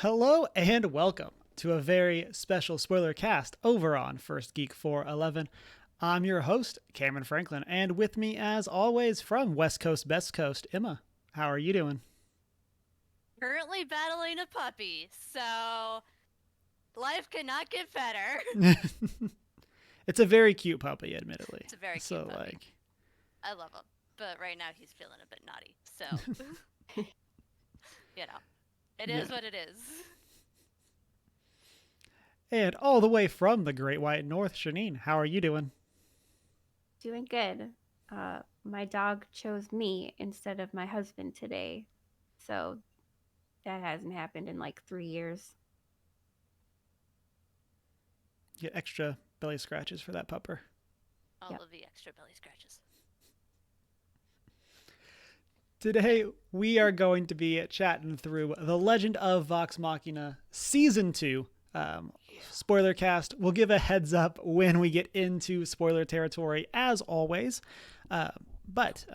Hello and welcome to a very special spoiler cast over on First Geek 411. I'm your host, Cameron Franklin, and with me, as always, from West Coast, Best Coast, Emma. How are you doing? Currently battling a puppy, so life cannot get better. It's a very cute puppy, admittedly. It's a very cute So, puppy. like, I love him, but right now he's feeling a bit naughty. So, you know, it yeah. is what it is. And all the way from the Great White North, Shanine, how are you doing? Doing good. My dog chose me instead of my husband today. So that hasn't happened in like 3 years. Get extra belly scratches for that pupper. All Yep. of the extra belly scratches. Today, we are going to be chatting through The Legend of Vox Machina Season 2. Spoilercast. We'll give a heads up when we get into spoiler territory, as always. But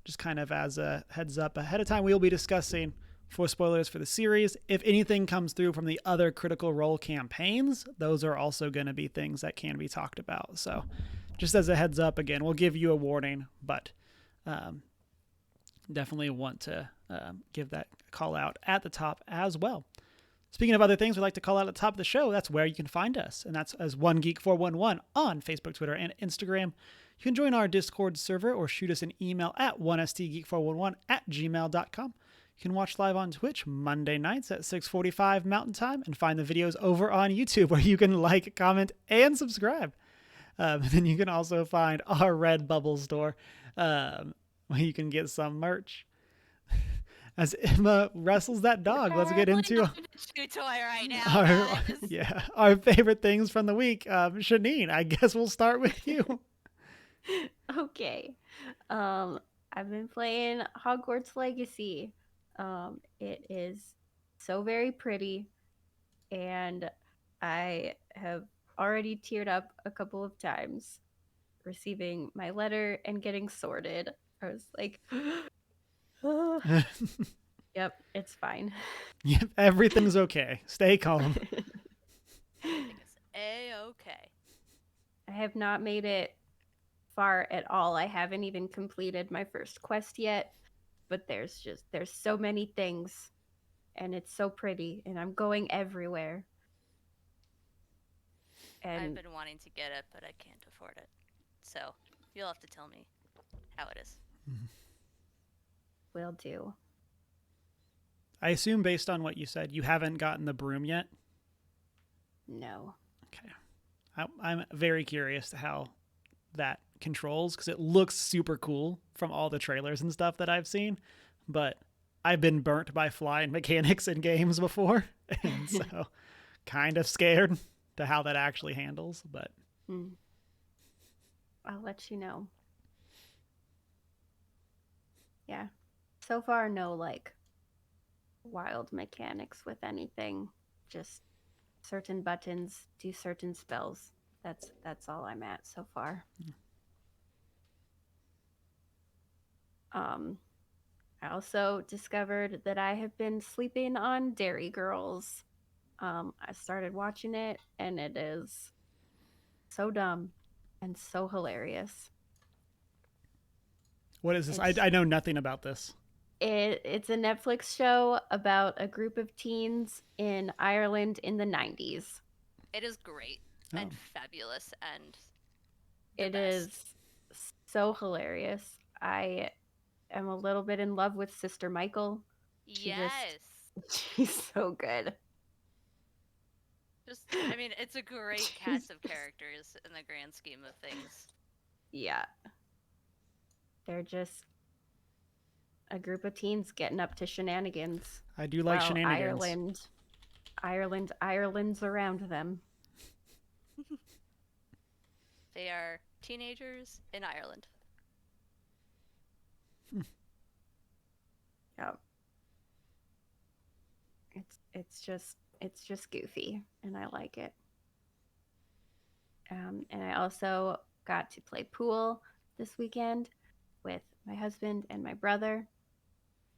just kind of as a heads up ahead of time, we'll be discussing for spoilers for the series. If anything comes through from the other Critical Role campaigns, those are also going to be things that can be talked about. So, just as a heads up, again, we'll give you a warning, but definitely want to give that call out at the top as well. Speaking of other things we'd like to call out at the top of the show, that's where you can find us. And that's as One Geek 411 on Facebook, Twitter, and Instagram. You can join our Discord server or shoot us an email at 1stgeek411 at gmail.com. You can watch live on Twitch Monday nights at 6:45 Mountain Time and find the videos over on YouTube where you can like, comment, and subscribe. Then you can also find our Redbubble store where you can get some merch. As Emma wrestles that dog, let's get into Chew toy right now, guys. our favorite things from the week. Shanine, I guess we'll start with you. Okay. Um, I've been playing Hogwarts Legacy. It is so very pretty, and I have already teared up a couple of times receiving my letter and getting sorted. I was like, yep, it's fine. Yep, everything's okay. Stay calm. Everything is a-okay. I have not made it far at all. I haven't even completed my first quest yet, but there's so many things and it's so pretty and I'm going everywhere. I've And been wanting to get it, but I can't afford it. So, you'll have to tell me how it is. will do. I assume, based on what you said, you haven't gotten the broom yet. No. Okay. I'm very curious to how that controls because it looks super cool from all the trailers and stuff that I've seen. But I've been burnt by flying mechanics in games before, and so kind of scared to how that actually handles. But I'll let you know. Yeah. So far no like wild mechanics with anything. Just certain buttons do certain spells. That's all I'm at so far. Um I also discovered that I have been sleeping on Dairy Girls. I started watching it and it is so dumb and so hilarious. what is this? I, It's I know nothing about this. it's a Netflix show about a group of teens in Ireland in the 90s. It is great Oh, and fabulous and the It best. is so hilarious. I am a little bit in love with Sister Michael. She just Yes. she's so good. Just, I mean, it's a great cast of characters in the grand scheme of things. Yeah. They're just a group of teens getting up to shenanigans I do like while shenanigans. Ireland's around them. They are teenagers in Ireland. Yep. It's just goofy and I like it. And I also got to play pool this weekend with my husband and my brother,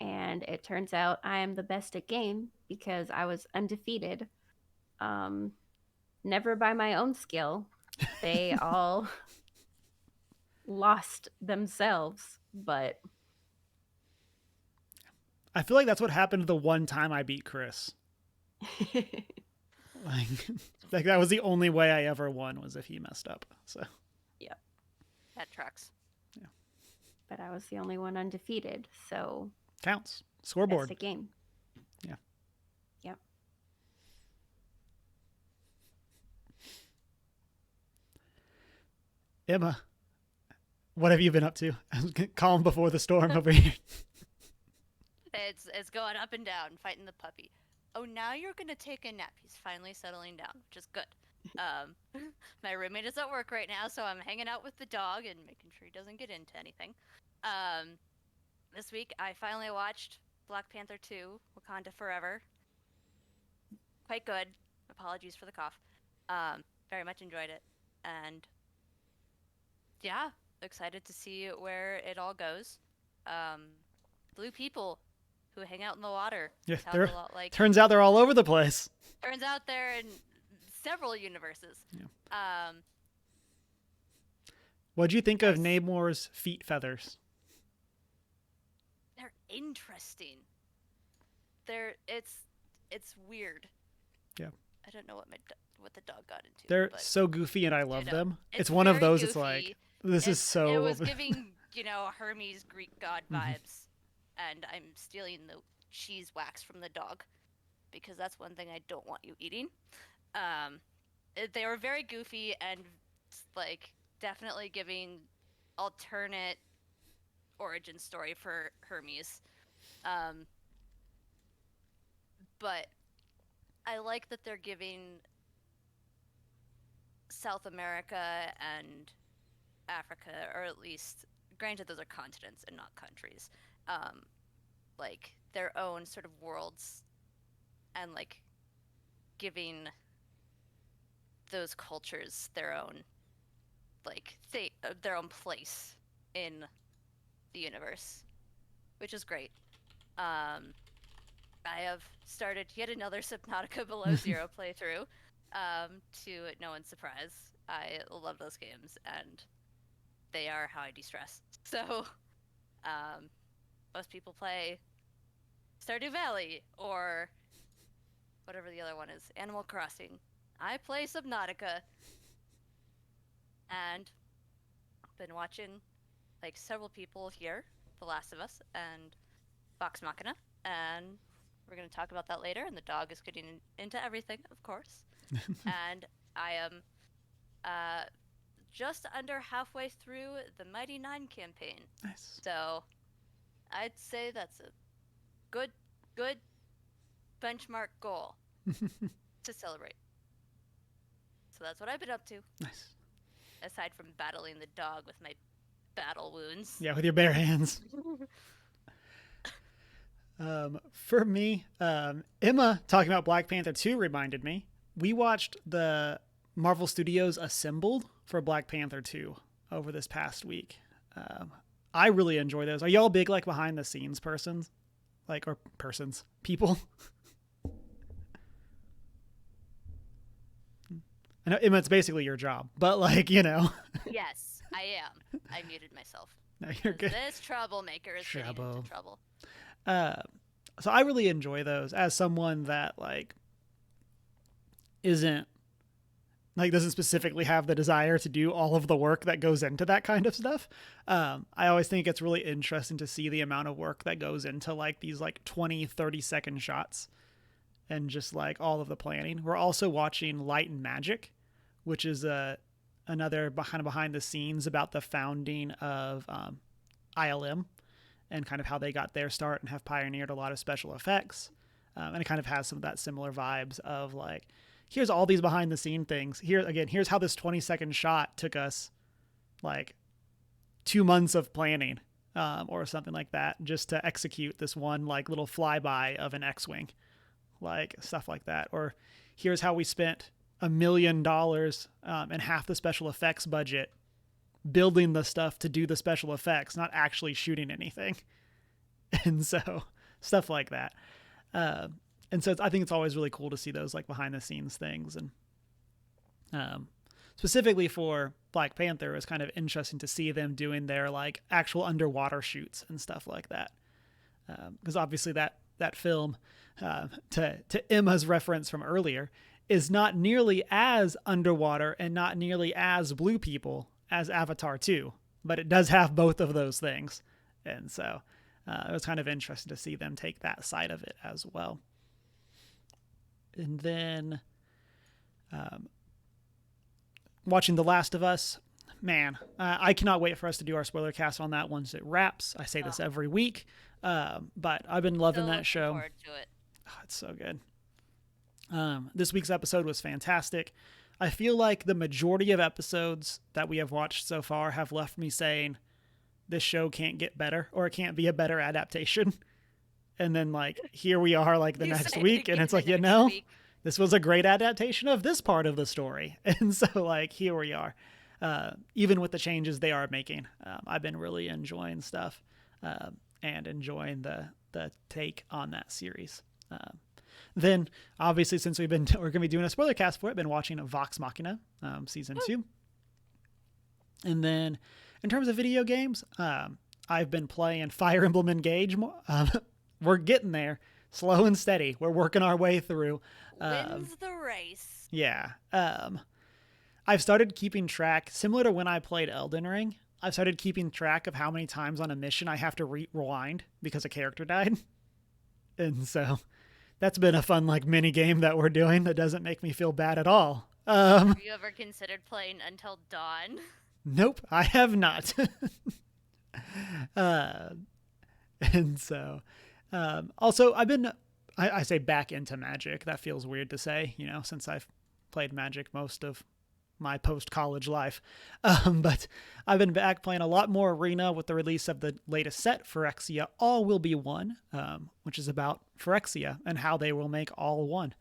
and it turns out I am the best at game because I was undefeated. Never by my own skill. They all lost themselves, but I feel like that's what happened the one time I beat Chris. Like, like that was the only way I ever won was if he messed up. So yeah, That tracks. but I was the only one undefeated, so counts. best Scoreboard. at game. Yeah. Yep. Emma, what have you been up to? Calm before the storm over here. It's going up and down, fighting the puppy. Oh, now you're gonna take a nap. He's finally settling down, which is good. My roommate is at work right now, so I'm hanging out with the dog and making sure he doesn't get into anything. This week I finally watched Black Panther 2: Wakanda Forever. Quite good. Apologies for the cough. Very much enjoyed it, and yeah, excited to see where it all goes. Blue people who hang out in the water. Yeah, Sounds they're, a lot like. turns out they're all over the place. Turns out they're in several universes. Yeah. What'd you think of Namor's feet feathers? They're interesting. It's weird. Yeah. I don't know what the dog got into. They're but, so goofy and I love know, them. it's It's one of very those. goofy. It's like this is so. It was giving Hermes Greek god vibes, and I'm stealing the cheese wax from the dog because that's one thing I don't want you eating. They were very goofy and like definitely giving alternate origin story for Hermes. But I like that they're giving South America and Africa, or at least, granted those are continents and not countries, like their own sort of worlds, and like giving those cultures their own their own place in the universe, which is great. I have started yet another Subnautica Below Zero playthrough, to no one's surprise. I love those games, and they are how I de-stress. So, most people play Stardew Valley, or whatever the other one is, Animal Crossing. I play Subnautica, and been watching like several people here, The Last of Us and Vox Machina, and we're going to talk about that later, and the dog is getting into everything, of course. And I am just under halfway through the Mighty Nine campaign. Nice. So I'd say that's a good benchmark goal to celebrate. So that's what I've been up to. Nice. Aside from battling the dog with my battle wounds. Yeah, with your bare hands. For me, Emma talking about Black Panther 2 reminded me. We watched the Marvel Studios Assembled for Black Panther 2 over this past week. I really enjoy those. Are y'all big like behind the scenes persons? Like, or persons? People? I know, Emma, it's basically your job, but like, Yes, I am. I muted myself. No, you're good. This troublemaker is getting into trouble. So I really enjoy those as someone that like doesn't specifically have the desire to do all of the work that goes into that kind of stuff. I always think it's really interesting to see the amount of work that goes into like these like 20-30 second shots and just like all of the planning. We're also watching Light and Magic, which is another behind the scenes about the founding of ILM and kind of how they got their start and have pioneered a lot of special effects. And it kind of has some of that similar vibes of like, here's all these behind the scene things. Here's how this 20-second shot took us like 2 months of planning, or something like that, just to execute this one like little flyby of an X-Wing, like stuff like that. Or here's how we spent $1 million and half the special effects budget building the stuff to do the special effects, not actually shooting anything. And so stuff like that. And so I think it's always really cool to see those like behind the scenes things. And specifically for Black Panther, it was kind of interesting to see them doing their like actual underwater shoots and stuff like that. Because obviously that film, to Emma's reference from earlier, is not nearly as underwater and not nearly as blue people as Avatar 2, but it does have both of those things. And so it was kind of interesting to see them take that side of it as well. And then watching The Last of Us, man, I cannot wait for us to do our spoiler cast on that once it wraps. I say this every week, but I've been loving that show. Forward to it. Oh, it's so good. This week's episode was fantastic. I feel like the majority of episodes that we have watched so far have left me saying this show can't get better, or it can't be a better adaptation. And then like here we are like the next week, and it's like, this was a great adaptation of this part of the story. And so like here we are, even with the changes they are making. I've been really enjoying stuff and enjoying the take on that series. Then obviously, since we're going to be doing a spoiler cast for it, been watching Vox Machina season 2. And then in terms of video games, I've been playing Fire Emblem Engage more. We're getting there, slow and steady. We're working our way through. Wins the race. Yeah. I've started keeping track, similar to when I played Elden Ring. I've started keeping track of how many times on a mission I have to rewind because a character died. And so that's been a fun like mini game that we're doing that doesn't make me feel bad at all. Have you ever considered playing Until Dawn? Nope, I have not. And so, also I've been, I say back into Magic. That feels weird to say, since I've played Magic most of my post-college life. But I've been back playing a lot more Arena with the release of the latest set, Phyrexia All Will Be One, which is about Phyrexia and how they will make all one.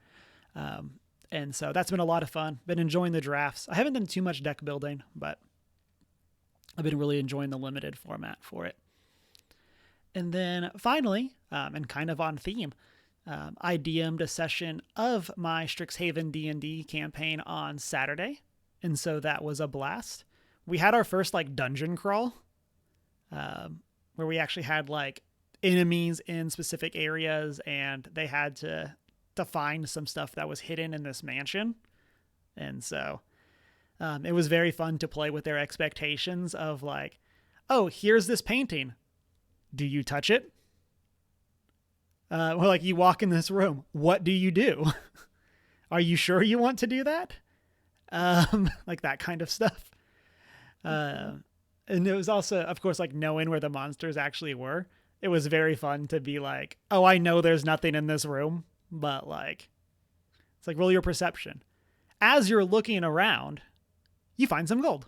And so that's been a lot of fun. Been enjoying the drafts. I haven't done too much deck building, but I've been really enjoying the limited format for it. And then finally, and kind of on theme, I DM'd a session of my Strixhaven D&D campaign on Saturday. And so that was a blast. We had our first like dungeon crawl, where we actually had like enemies in specific areas, and they had to find some stuff that was hidden in this mansion. And so it was very fun to play with their expectations of like, oh, here's this painting. Do you touch it? Well, like you walk in this room. What do you do? Are you sure you want to do that? Like that kind of stuff. And it was also, of course, like knowing where the monsters actually were. It was very fun to be like, oh, I know there's nothing in this room, but like, it's like roll your perception. As you're looking around, you find some gold.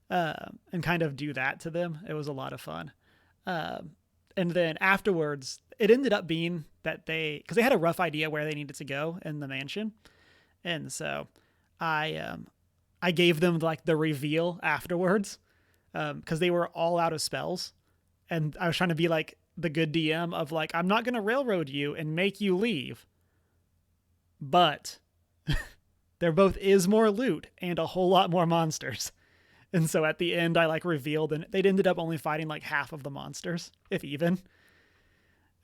And kind of do that to them. It was a lot of fun. And then afterwards, it ended up being that because they had a rough idea where they needed to go in the mansion. And so I gave them like the reveal afterwards, because they were all out of spells. And I was trying to be like the good DM of like, I'm not going to railroad you and make you leave, but there both is more loot and a whole lot more monsters. And so at the end, I like revealed, and they'd ended up only fighting like half of the monsters, if even.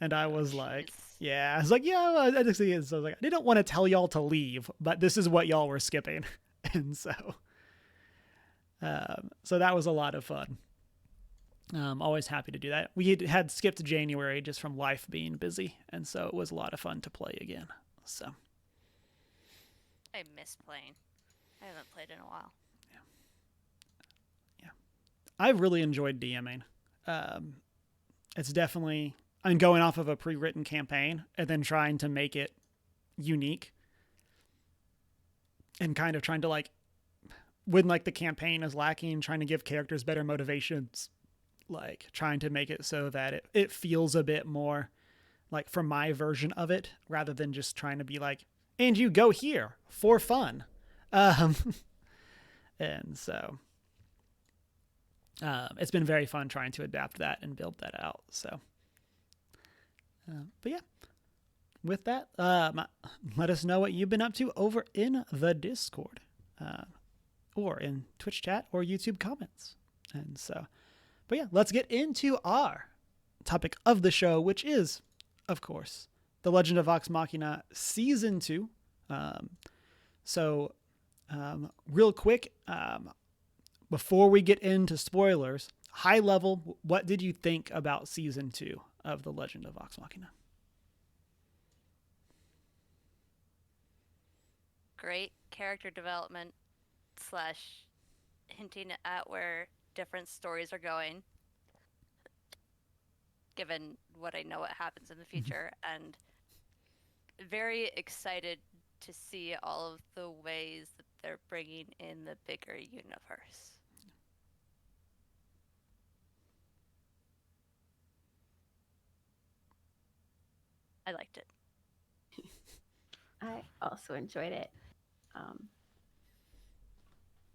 And I was like, yeah, I was like, yeah, I just so I was like, I didn't want to tell y'all to leave, but this is what y'all were skipping. And so that was a lot of fun. Always happy to do that. We had skipped January just from life being busy, and so it was a lot of fun to play again. So I miss playing. I haven't played in a while. Yeah. I've really enjoyed DMing. It's definitely, I'm going off of a pre-written campaign and then trying to make it unique, and kind of trying to like, when like the campaign is lacking, trying to give characters better motivations, like trying to make it so that it feels a bit more like from my version of it, rather than just trying to be like, and you go here for fun. And so it's been very fun trying to adapt that and build that out. So But yeah, with that, let us know what you've been up to over in the Discord, or in Twitch chat or YouTube comments. And so, but yeah, let's get into our topic of the show, which is, of course, The Legend of Vox Machina Season 2. Real quick, before we get into spoilers, high level, what did you think about Season 2 of The Legend of Vox Machina? Great character development / hinting at where different stories are going, given what I know what happens in the future, and very excited to see all of the ways that they're bringing in the bigger universe. I liked it. I also enjoyed it.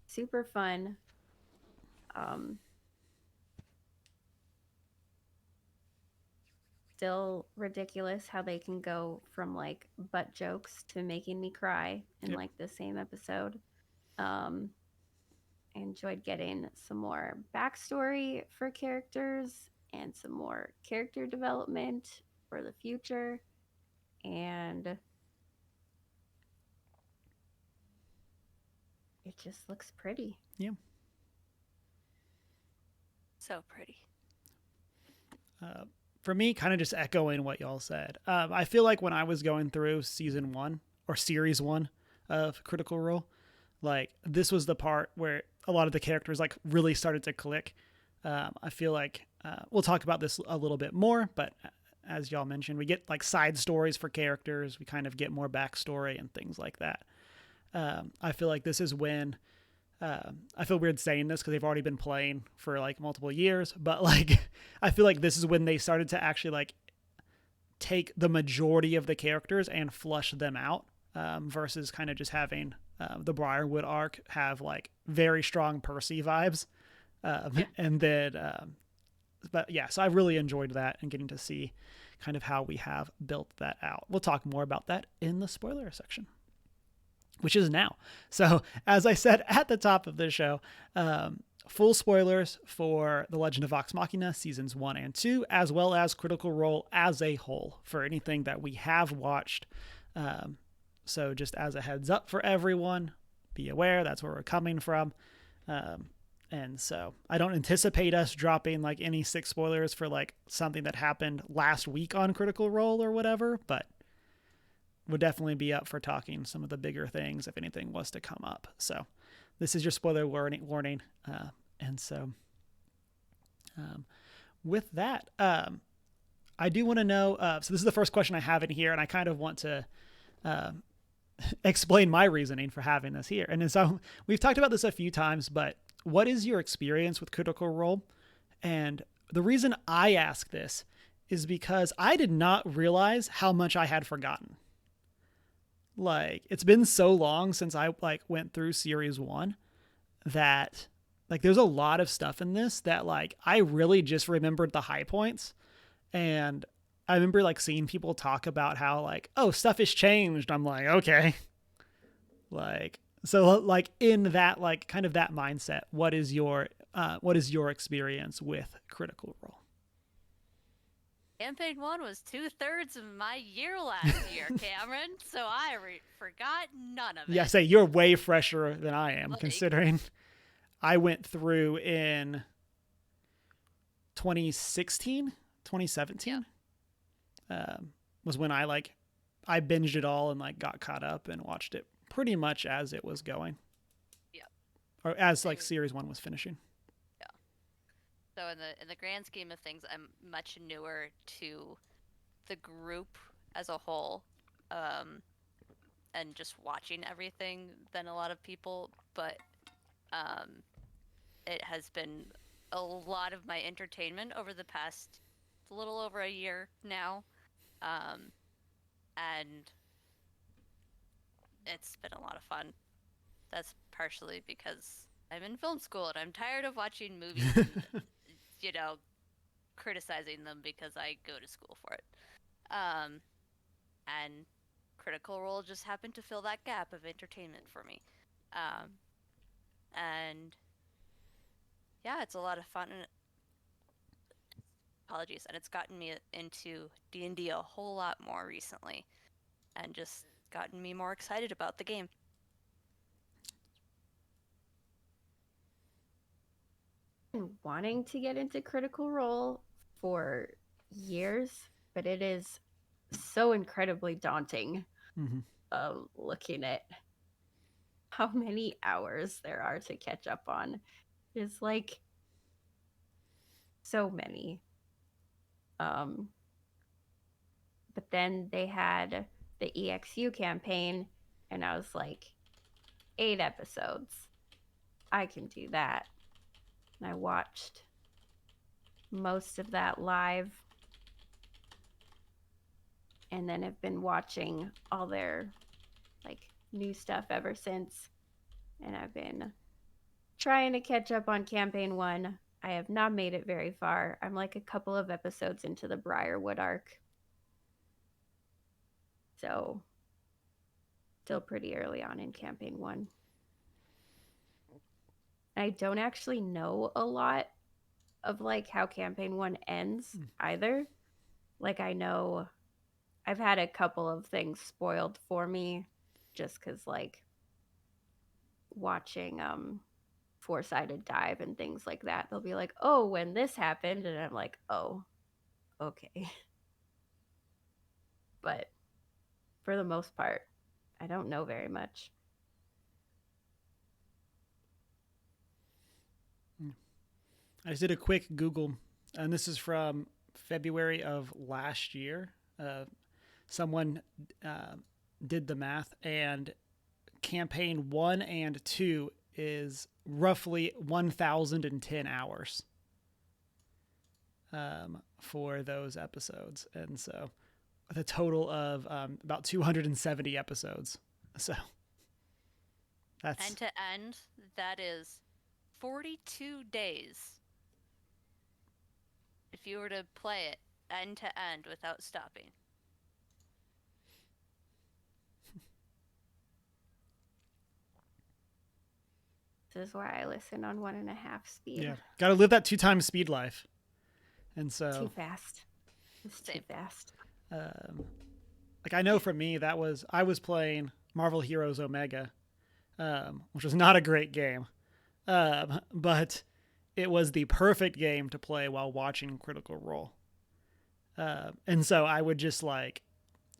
Super fun. Still ridiculous how they can go from like butt jokes to making me cry in like the same episode. I enjoyed getting some more backstory for characters and some more character development for the future. And it just looks pretty. Yeah. So pretty. For me, kind of just echoing what y'all said. I feel like when I was going through season 1 or series 1 of Critical Role, like this was the part where a lot of the characters like really started to click. I feel like we'll talk about this a little bit more, but as y'all mentioned, we get like side stories for characters. We kind of get more backstory and things like that. I feel like this is when I feel weird saying this because they've already been playing for like multiple years, but like I feel like this is when they started to actually like take the majority of the characters and flush them out, versus kind of just having the Briarwood arc have like very strong Percy vibes, and then but yeah, so I really enjoyed that and getting to see kind of how we have built that out. We'll talk more about that in the spoiler section, which is now. So as I said at the top of the show, full spoilers for The Legend of Vox Machina seasons 1 and 2, as well as Critical Role as a whole for anything that we have watched. So just as a heads up for everyone, be aware that's where we're coming from. And so I don't anticipate us dropping like any 6 spoilers for like something that happened last week on Critical Role or whatever, but would definitely be up for talking some of the bigger things if anything was to come up. So this is your spoiler warning. And so with that, I do want to know, so this is the first question I have in here, and I kind of want to explain my reasoning for having this here. And so we've talked about this a few times, but what is your experience with Critical Role? And the reason I ask this is because I did not realize how much I had forgotten. Like, it's been so long since I like went through series 1 that like there's a lot of stuff in this that like I really just remembered the high points. And I remember like seeing people talk about how like, oh, stuff has changed. I'm like, okay. Like, so like in that like kind of that mindset, what is your experience with Critical Role? Campaign 1 was 2/3 of my year last year, Cameron, so I forgot none of it. Yeah, say you're way fresher than I am, like, considering I went through in 2016, 2017. Was when I binged it all and like got caught up and watched it pretty much as it was going. Yeah. Or as like series 1 was finishing. So in the grand scheme of things, I'm much newer to the group as a whole, and just watching everything than a lot of people. But it has been a lot of my entertainment over the past a little over a year now, and it's been a lot of fun. That's partially because I'm in film school and I'm tired of watching movies. And, criticizing them because I go to school for it. Um, and Critical Role just happened to fill that gap of entertainment for me. Um, and yeah, it's a lot of fun. And apologies, and it's gotten me into D&D a whole lot more recently, and just gotten me more excited about the game. Been wanting to get into Critical Role for years, but it is so incredibly daunting. Looking at how many hours there are to catch up on is like so many. But then they had the EXU campaign, and I was like, 8 episodes. I can do that. And I watched most of that live, and then have been watching all their like new stuff ever since. And I've been trying to catch up on campaign 1. I have not made it very far. I'm like a couple of episodes into the Briarwood arc. So still pretty early on in campaign 1. I don't actually know a lot of like how campaign 1 ends either. Like I know I've had a couple of things spoiled for me just because like watching Four-Sided Dive and things like that. They'll be like, oh, when this happened, and I'm like, oh, okay. But for the most part, I don't know very much. I just did a quick Google, and this is from February of last year. Someone did the math, and campaign 1 and 2 is roughly 1,010 hours for those episodes. And so with a total of about 270 episodes. So that's... End to end, that is 42 days. If you were to play it end to end without stopping. This is why I listen on 1.5 speed. Yeah, got to live that 2 times speed life. And so too fast. It's too fast. Like I know for me, I was playing Marvel Heroes Omega, which was not a great game, but it was the perfect game to play while watching Critical Role. And so I would just like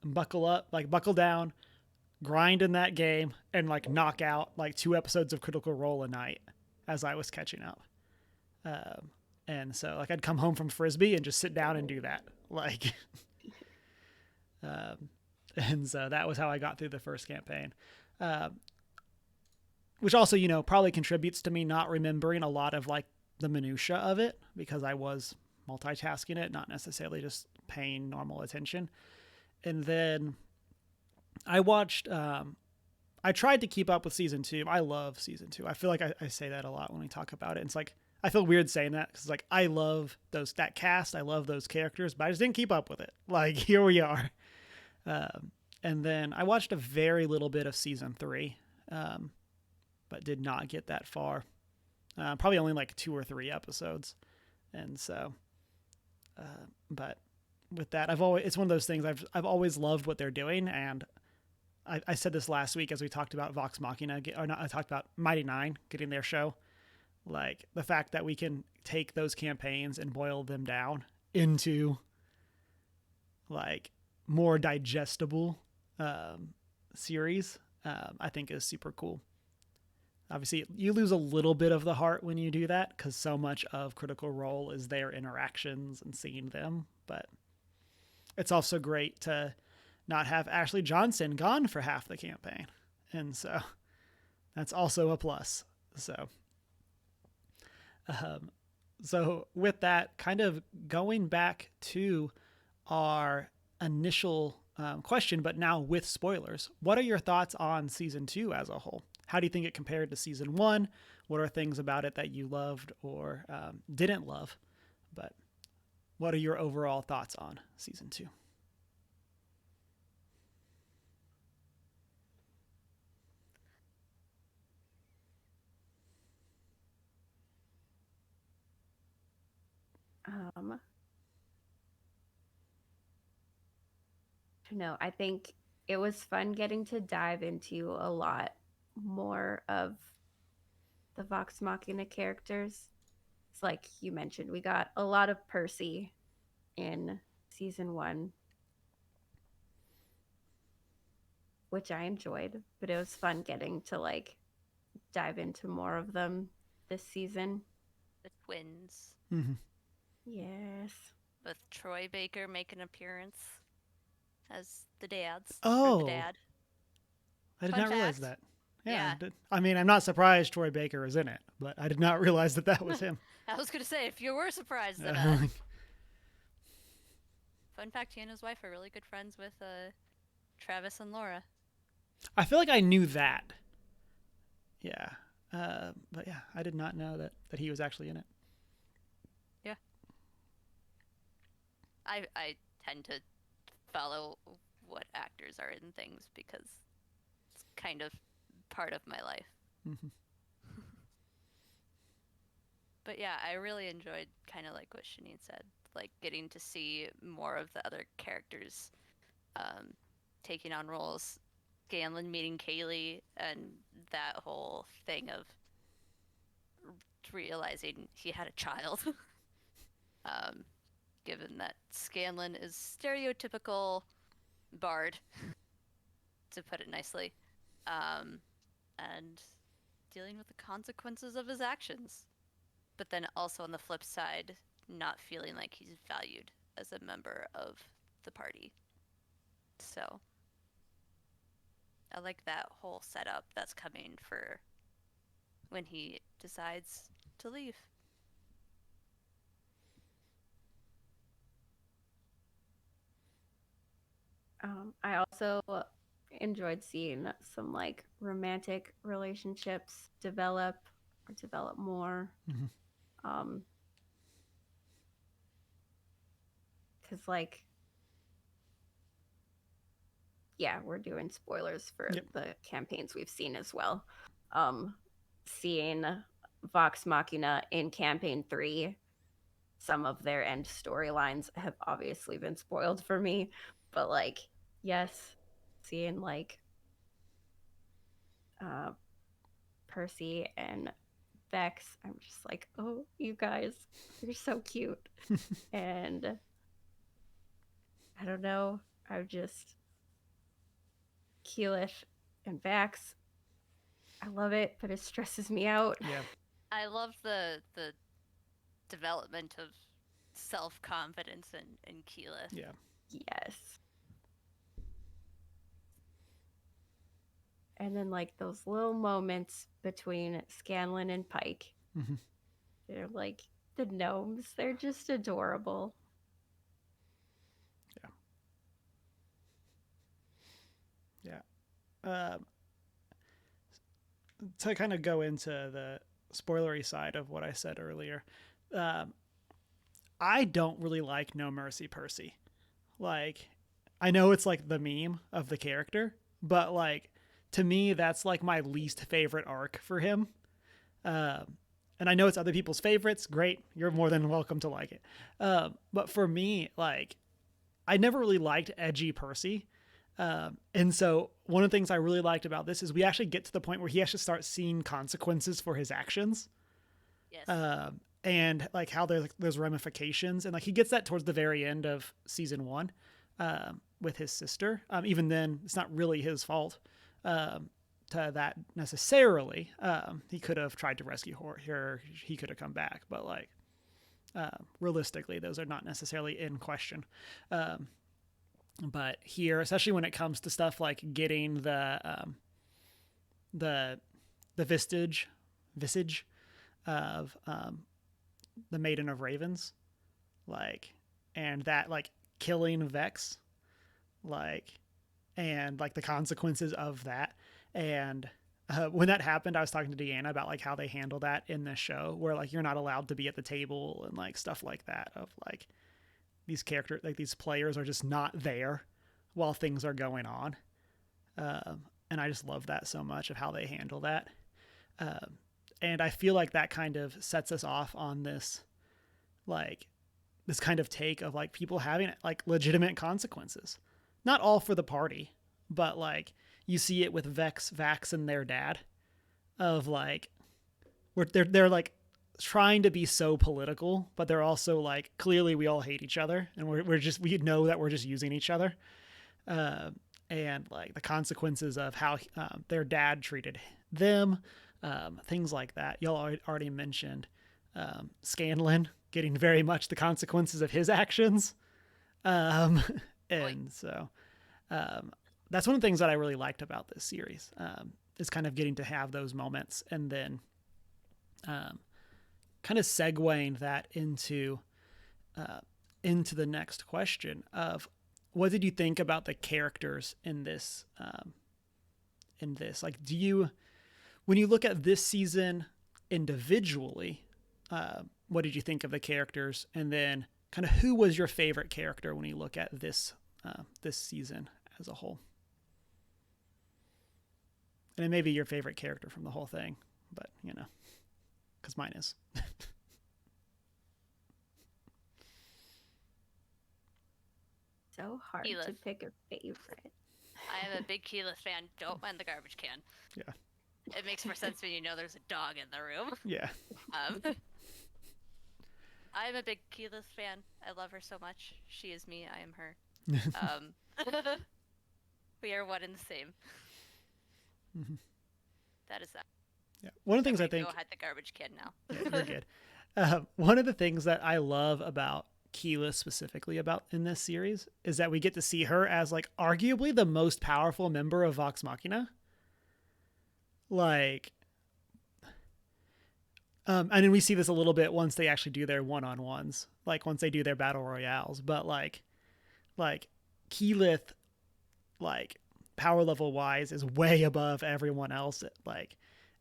buckle down, grind in that game, and like knock out like 2 episodes of Critical Role a night as I was catching up. And so like I'd come home from Frisbee and just sit down and do that. Like, and so that was how I got through the first campaign. Which also, you know, probably contributes to me not remembering a lot of like the minutia of it because I was multitasking it, not necessarily just paying normal attention. And then I watched, I tried to keep up with season 2. I love season 2. I feel like I say that a lot when we talk about it. It's like, I feel weird saying that because like, I love that cast. I love those characters, but I just didn't keep up with it. Like here we are. And then I watched a very little bit of season 3, but did not get that far. Probably only like 2 or 3 episodes. And so, but with that, it's one of those things I've always loved what they're doing. And I said this last week as we talked about Vox Machina, I talked about Mighty Nine getting their show. Like the fact that we can take those campaigns and boil them down into like more digestible series, I think is super cool. Obviously, you lose a little bit of the heart when you do that because so much of Critical Role is their interactions and seeing them. But it's also great to not have Ashley Johnson gone for half the campaign. And so that's also a plus. So with that, kind of going back to our initial question, but now with spoilers, what are your thoughts on season 2 as a whole? How do you think it compared to season 1? What are things about it that you loved or didn't love? But what are your overall thoughts on season 2? No, I think it was fun getting to dive into a lot more of the Vox Machina characters. It's like you mentioned, we got a lot of Percy in season 1, which I enjoyed, but it was fun getting to like dive into more of them this season. The twins, Mm-hmm. Yes. with Troy Baker make an appearance as the dads. Or the Oh, dad. I did Fun not realize fact. that. Yeah. I mean, I'm not surprised Troy Baker is in it, but I did not realize that that was him. I was gonna say, if you were surprised, then fun fact: he and his wife are really good friends with Travis and Laura. I feel like I knew that. Yeah. But yeah, I did not know that he was actually in it. Yeah. I tend to follow what actors are in things because it's kind of part of my life. Mm-hmm. But yeah, I really enjoyed kind of like what Shanine said, like getting to see more of the other characters taking on roles. Scanlan meeting Kaylee and that whole thing of realizing he had a child. Given that Scanlan is stereotypical bard, to put it nicely, and dealing with the consequences of his actions. But then also on the flip side, not feeling like he's valued as a member of the party. So I like that whole setup that's coming for when he decides to leave. I also enjoyed seeing some like romantic relationships develop or develop more. Mm-hmm. Because like, yeah, we're doing spoilers for the campaigns we've seen as well. Seeing Vox Machina in campaign 3, some of their end storylines have obviously been spoiled for me, but like, yes, seeing like Percy and Vex, I'm just like, oh, you guys, you're so cute. And I don't know, I'm just Keyleth and Vax. I love it, but it stresses me out. Yeah. I love the development of self-confidence in Keyleth. Yeah. Yes. And then like those little moments between Scanlan and Pike. Mm-hmm. They're like the gnomes. They're just adorable. Yeah. Yeah. To kind of go into the spoilery side of what I said earlier, I don't really like No Mercy Percy. Like, I know it's like the meme of the character, but like to me, that's like my least favorite arc for him. And I know it's other people's favorites. Great, you're more than welcome to like it. But for me, like, I never really liked edgy Percy. And so one of the things I really liked about this is we actually get to the point where he actually starts seeing consequences for his actions. Yes. And like how there's ramifications, and like he gets that towards the very end of season 1 with his sister. Even then, it's not really his fault to that necessarily. He could have tried to rescue her. He could have come back, but like realistically, those are not necessarily in question. But here, especially when it comes to stuff like getting the visage of the Maiden of Ravens, like, and that like killing Vex, like, and like the consequences of that. And when that happened, I was talking to Deanna about like how they handle that in the show, where like you're not allowed to be at the table and like stuff like that. Of like these characters, like these players, are just not there while things are going on. And I just love that so much of how they handle that. And I feel like that kind of sets us off on this, like, this kind of take of like people having like legitimate consequences. not all for the party, but like you see it with Vax and their dad of like where they're like trying to be so political, but they're also like clearly we all hate each other and we know that we're just using each other. And like the consequences of how their dad treated them, things like that. Y'all already mentioned Scanlan getting very much the consequences of his actions. And so that's one of the things that I really liked about this series, is kind of getting to have those moments and then kind of segueing that into the next question of what did you think about the characters in this? Like, when you look at this season individually, what did you think of the characters? And then kind of who was your favorite character when you look at this season as a whole? And it may be your favorite character from the whole thing, but because mine is. So hard to pick a favorite. I am a big Keyleth fan. Don't mind the garbage can. Yeah. It makes more sense when you know there's a dog in the room. Yeah. I'm a big Keyleth fan. I love her so much. She is me. I am her. We are one and the same. Mm-hmm. That is that. Yeah. One of the things I think. Go hide the garbage can now. Yeah, you're good. One of the things that I love about Keyleth specifically about in this series is that we get to see her as like arguably the most powerful member of Vox Machina. Like, and then we see this a little bit once they actually do their one-on-ones, like once they do their battle royales. But like Keyleth, like power level wise, is way above everyone else. Like,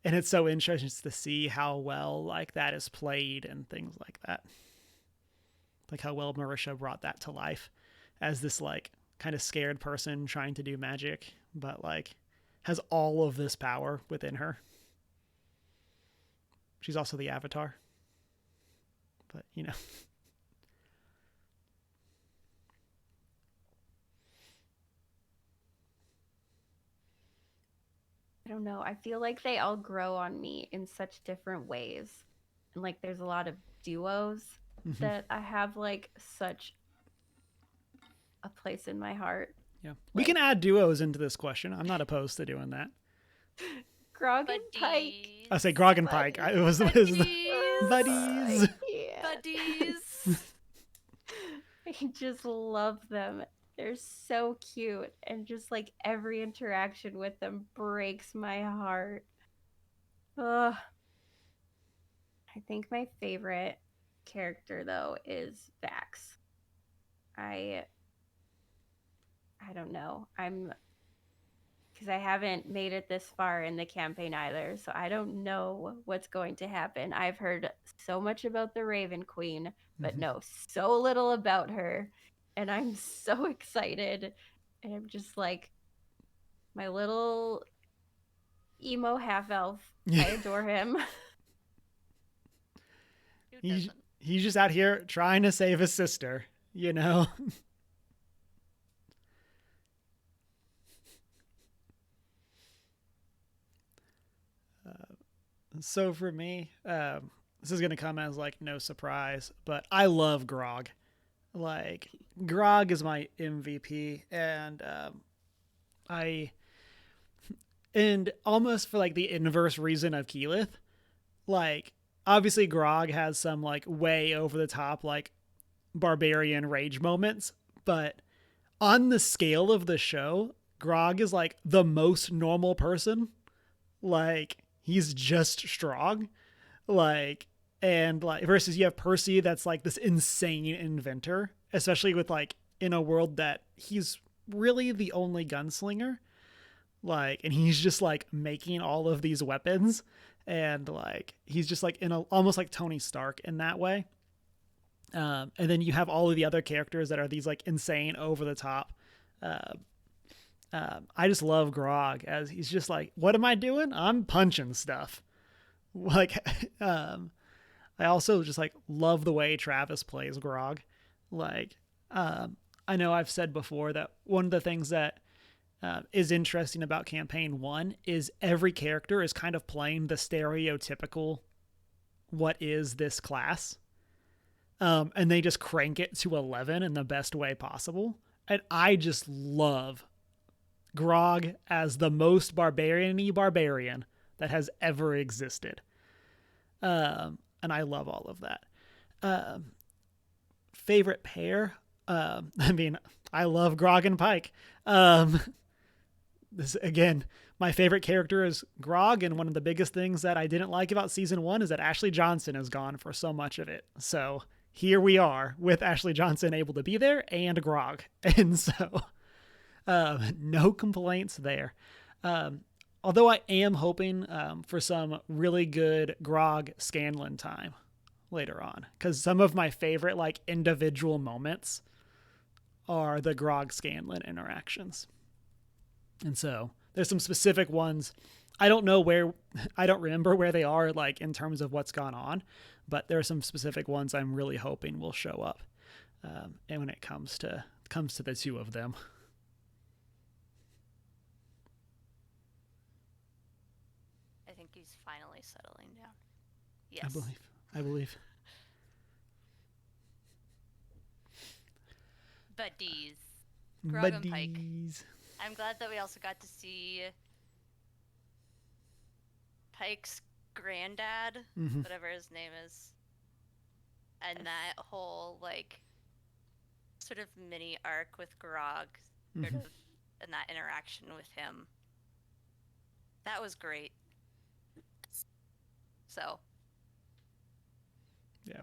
and it's so interesting to see how well like that is played and things like that. Like how well Marisha brought that to life as this like kind of scared person trying to do magic, but like has all of this power within her. She's also the Avatar. But, I don't know. I feel like they all grow on me in such different ways. And like there's a lot of duos that I have like such a place in my heart. Yeah. We can add duos into this question. I'm not opposed to doing that. Grog and Pike. I say Grog and Pike. It was buddies. Buddies. Buddies. I just love them. They're so cute. And just like every interaction with them breaks my heart. Ugh. I think my favorite character though is Vax. I don't know. Because I haven't made it this far in the campaign either, so I don't know what's going to happen. I've heard so much about the Raven Queen, but know so little about her, and I'm so excited. And I'm just like my little emo half elf. I adore him. He's just out here trying to save his sister, So for me, this is going to come as like no surprise, but I love Grog. Like Grog is my MVP, and and almost for like the inverse reason of Keyleth, like obviously Grog has some like way over the top like barbarian rage moments, but on the scale of the show, Grog is like the most normal person. Like he's just strong, like, and like versus you have Percy that's like this insane inventor, especially with like in a world that he's really the only gunslinger, like, and he's just like making all of these weapons, and like he's just like in a almost like Tony Stark in that way. And then you have all of the other characters that are these like insane over the top. I just love Grog as he's just like, what am I doing? I'm punching stuff. Like, I also just like love the way Travis plays Grog. Like, I know I've said before that one of the things that is interesting about campaign 1 is every character is kind of playing the stereotypical what is this class, and they just crank it to 11 in the best way possible. And I just love Grog as the most barbarian-y barbarian that has ever existed. And I love all of that. Favorite pair? I mean, I love Grog and Pike. This again, my favorite character is Grog, and one of the biggest things that I didn't like about season 1 is that Ashley Johnson is gone for so much of it. So here we are with Ashley Johnson able to be there and Grog, and so no complaints there. Although I am hoping for some really good Grog Scanlan time later on, because some of my favorite like individual moments are the Grog Scanlan interactions. And so there's some specific ones. I don't remember where they are like in terms of what's gone on, but there are some specific ones I'm really hoping will show up. And when it comes to the two of them. I think he's finally settling down. Yes. I believe. Buddies. Grog and Pike. Buddies. I'm glad that we also got to see Pike's granddad, whatever his name is, and that whole like sort of mini arc with Grog, sort of, and that interaction with him. That was great. So. Yeah.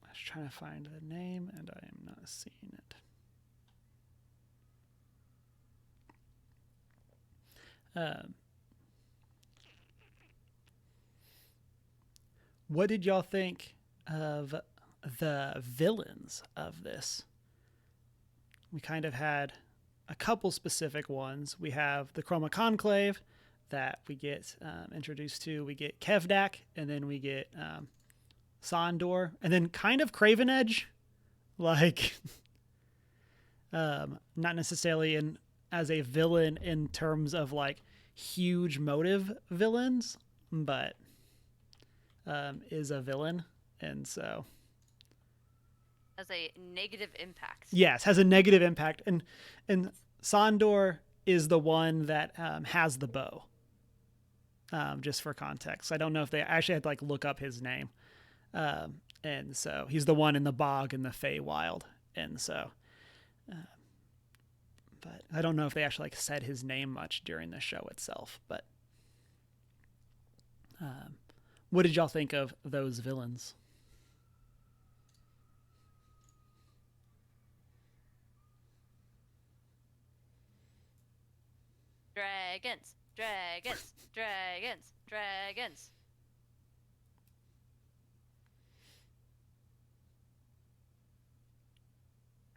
I was trying to find the name, and I am not seeing it. What did y'all think of the villains of this? We kind of had a couple specific ones. We have the Chroma Conclave that we get introduced to. We get Kevdak, and then we get Sondor, and then kind of Craven Edge, like not necessarily as a villain in terms of like huge motive villains, but is a villain, and so Has a negative impact. yes, has a negative impact, and Sondor is the one that has the bow. Just for context, I don't know if they actually had to like look up his name, and so he's the one in the bog in the Feywild, and so. But I don't know if they actually like said his name much during the show itself. But what did y'all think of those villains? Dragons, dragons, dragons, dragons.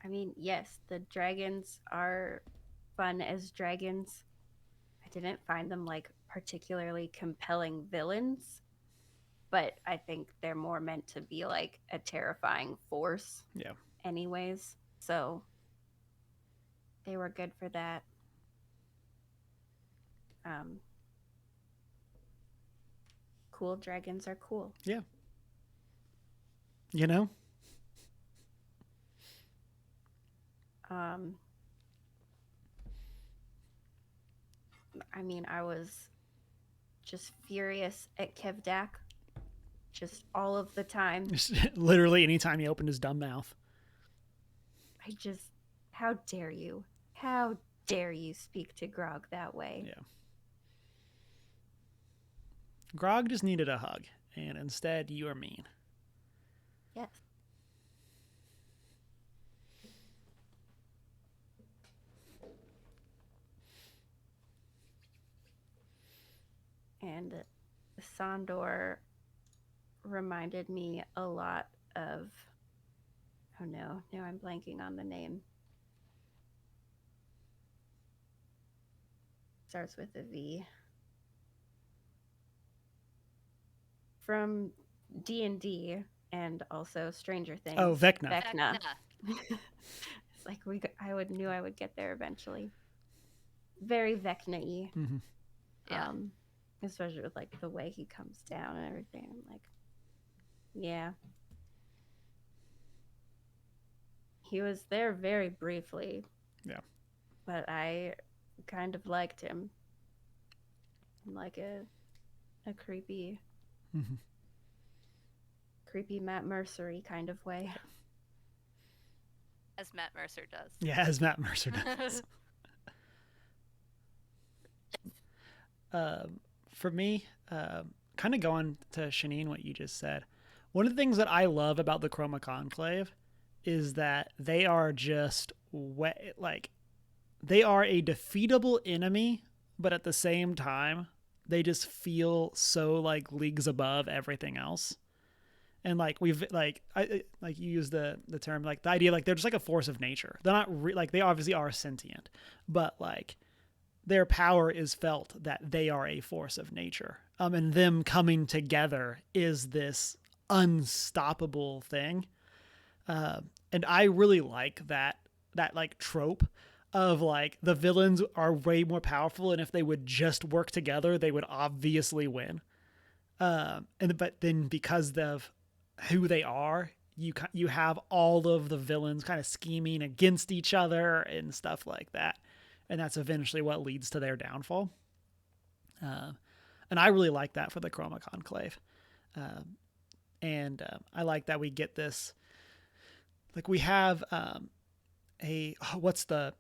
I mean, yes, the dragons are fun as dragons. I didn't find them like particularly compelling villains, but I think they're more meant to be like a terrifying force. Yeah. Anyways, so they were good for that. Cool dragons are cool. Yeah. You know? I mean, I was just furious at Kevdak, just all of the time. Literally anytime he opened his dumb mouth. How dare you? How dare you speak to Grog that way? Yeah. Grog just needed a hug, and instead you are mean. Yes. And Sondor reminded me a lot of... Oh no, now I'm blanking on the name. Starts with a V. From D&D and also Stranger Things. Oh, Vecna. Vecna. It's like knew I would get there eventually. Very Vecna-y. Mm-hmm. Yeah. Especially with like the way he comes down and everything. I'm like, yeah. He was there very briefly. Yeah. But I kind of liked him. In like a creepy Mm-hmm. creepy Matt Mercer-y kind of way. As Matt Mercer does. Yeah, as Matt Mercer does. For me, kind of going to Shanine, what you just said, one of the things that I love about the Chroma Conclave is that they are just like they are a defeatable enemy, but at the same time, they just feel so like leagues above everything else. And like we've like like you use the term like the idea like they're just like a force of nature. They're not like they obviously are sentient, but like their power is felt that they are a force of nature. And them coming together is this unstoppable thing. And I really like that like trope of like the villains are way more powerful, and if they would just work together, they would obviously win. But then because of who they are, you have all of the villains kind of scheming against each other and stuff like that, and that's eventually what leads to their downfall. And I really like that for the Chroma Conclave. And I like that we get this. Like we have what's the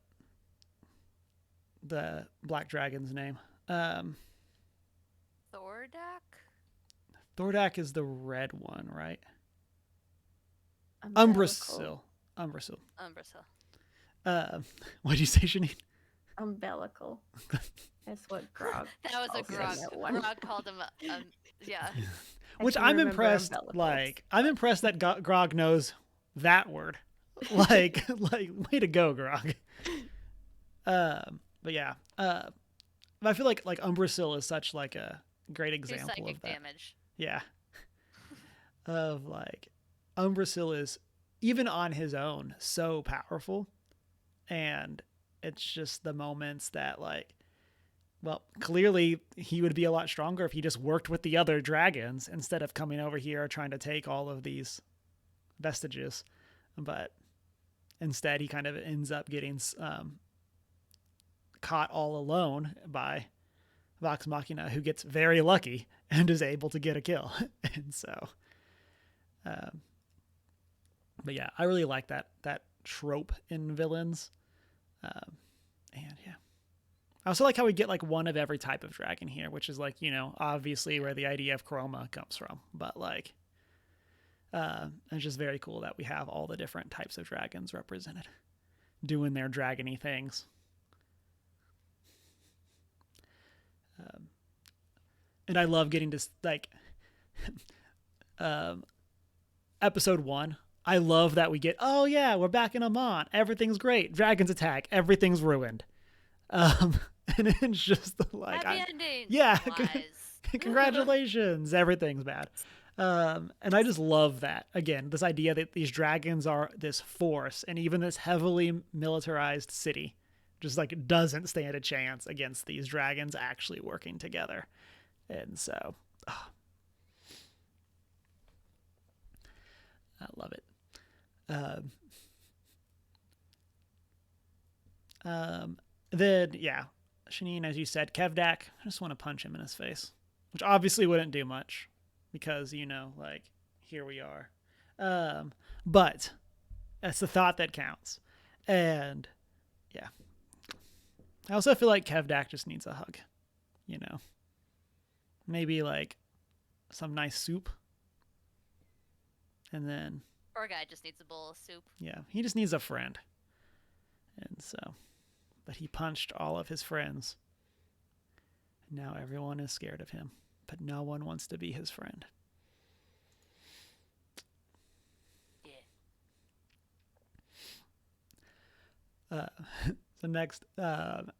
black dragon's name? Thordak? Thordak is the red one, right? Umbilical. Umbrasil. Umbrasil. What'd you say, Janine? Umbilical. That's what Grog. That was a calls Grog. him at one. Grog called him yeah. Which can I'm remember impressed. umbilicals. Like I'm impressed that Grog knows that word. like way to go, Grog. But yeah. But I feel like Umbrasil is such like a great example of Psychic that. damage. Yeah. Of like Umbrasil is even on his own so powerful, and it's just the moments that like, well, clearly he would be a lot stronger if he just worked with the other dragons instead of coming over here trying to take all of these vestiges. But instead he kind of ends up getting caught all alone by Vox Machina, who gets very lucky and is able to get a kill. And so, but yeah, I really like that trope in villains. And yeah, I also like how we get like one of every type of dragon here, which is like, you know, obviously where the idea of Chroma comes from, but like, it's just very cool that we have all the different types of dragons represented doing their dragony things. And I love getting to like, episode 1. I love that we get, oh yeah, we're back in Amon. Everything's great. Dragons attack. Everything's ruined. And it's just like, Happy ending. yeah, Lies. congratulations. Everything's bad. And I just love that. Again, this idea that these dragons are this force, and even this heavily militarized city just like doesn't stand a chance against these dragons actually working together. And so, I love it. Then yeah, Shanine, as you said, Kevdak, I just want to punch him in his face, which obviously wouldn't do much because, you know, like here we are. But that's the thought that counts. And yeah, I also feel like Kevdak just needs a hug, you know, maybe like some nice soup. And then Poor guy just needs a bowl of soup. yeah, he just needs a friend. And so, but he punched all of his friends. Now everyone is scared of him, but no one wants to be his friend. Yeah. So next, kind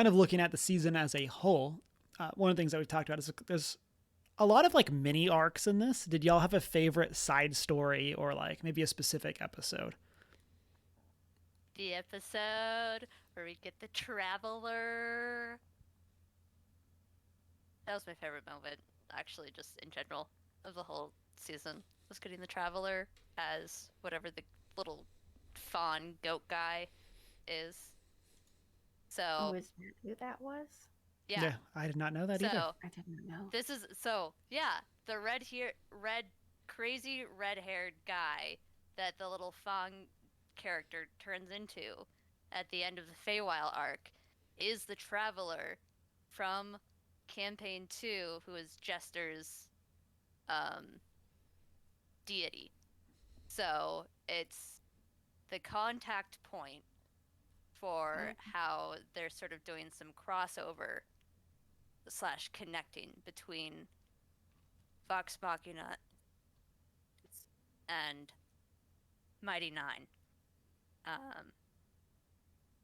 of looking at the season as a whole, one of the things that we've talked about is there's a lot of like mini arcs in this. Did y'all have a favorite side story or like maybe a specific episode? The episode where we get the Traveler. That was my favorite moment, actually, just in general, of the whole season, was getting the Traveler as whatever the little fawn goat guy is. Oh, So, is that who that was? yeah. I did not know that either. So, I didn't know. this is, so, yeah, the crazy red-haired guy that the little fawn character turns into at the end of the Feywild arc is the Traveler from Campaign 2, who is Jester's deity. So it's the contact point for how they're sort of doing some crossover / connecting between Vox Machina and Mighty Nine.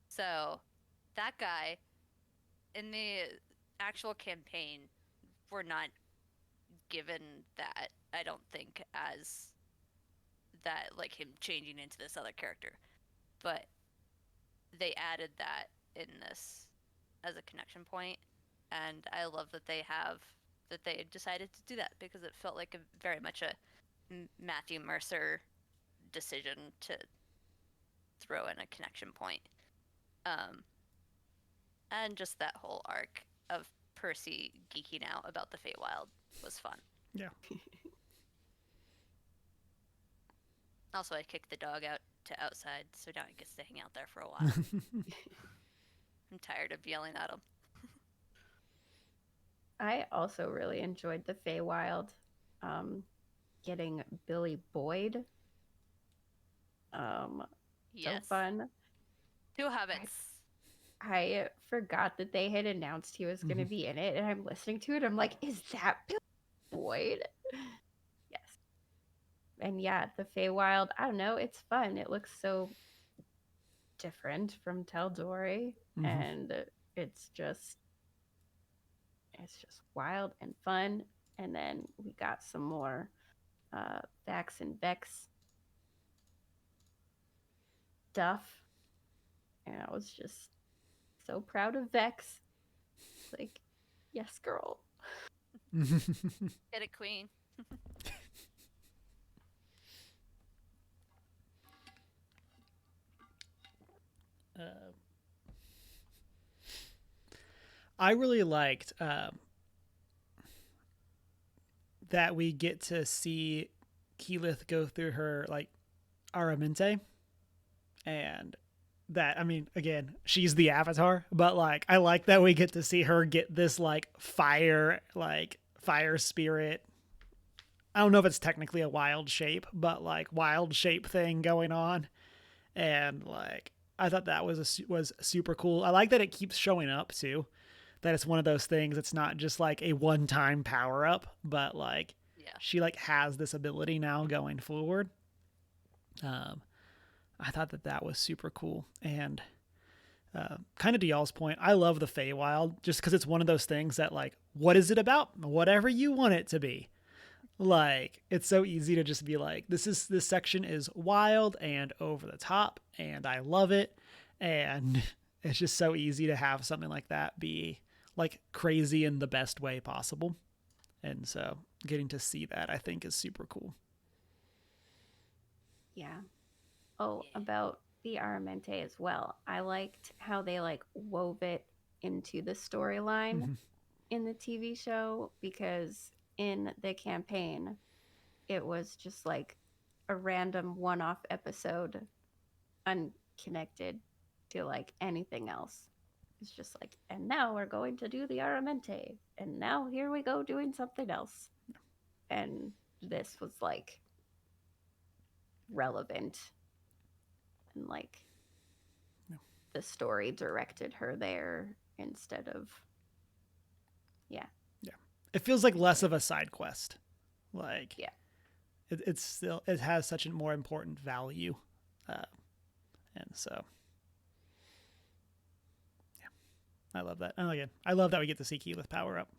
So that guy in the actual campaign, we're not given that, I don't think, as that, like him changing into this other character, but they added that in this as a connection point, and I love that they decided to do that, because it felt like very much a Matthew Mercer decision to throw in a connection point. And just that whole arc of Percy geeking out about the Feywild was fun. Yeah. Also, I kicked the dog out to outside, so now he gets to hang out there for a while. I'm tired of yelling at him. I also really enjoyed the Feywild. Getting Billy Boyd. Yes. So fun. 2 Hobbits. I forgot that they had announced he was going to be in it, and I'm listening to it. I'm like, is that Billy Boyd? Yes. And yeah, the Feywild, I don't know, it's fun. It looks so different from Taldori, and it's just wild and fun. And then we got some more Vax and Vex stuff, and I was just so proud of Vex. Like, yes, girl. Get a queen. I really liked that we get to see Keyleth go through her like Aramente, and that, I mean, again, she's the Avatar, but like I like that we get to see her get this like fire spirit. I don't know if it's technically a wild shape, but like wild shape thing going on, and like I thought that was super cool. I like that it keeps showing up too. That it's one of those things. It's not just like a one-time power up, but like she like has this ability now going forward. I thought that was super cool, and kind of to y'all's point, I love the Feywild just because it's one of those things that like, what is it about? Whatever you want it to be. Like, it's so easy to just be like, this section is wild and over the top, and I love it, and it's just so easy to have something like that be like crazy in the best way possible. And so getting to see that, I think, is super cool. Yeah. Oh, about the Aramente as well. I liked how they like wove it into the storyline in the TV show, because in the campaign, it was just like a random one-off episode, unconnected to like anything else. It's just like, and now we're going to do the Aramente, and now here we go doing something else. And this was like relevant, and like the story directed her there instead of it feels like less of a side quest. Like, it's still, it has such a more important value, and so I love that. And again, I love that we get to see Keyleth power up.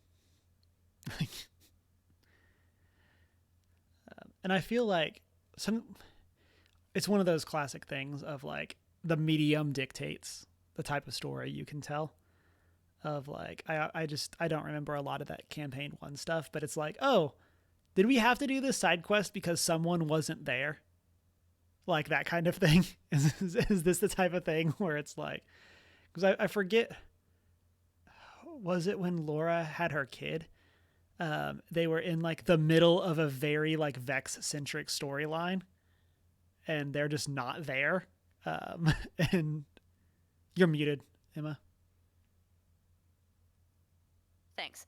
And I feel like it's one of those classic things of like the medium dictates the type of story you can tell. Of like, I don't remember a lot of that campaign 1 stuff, but it's like, oh, did we have to do this side quest because someone wasn't there? Like that kind of thing. Is this the type of thing where it's like, because I forget, was it when Laura had her kid? They were in like the middle of a very like Vex centric storyline, and they're just not there. And you're muted, Emma. Thanks.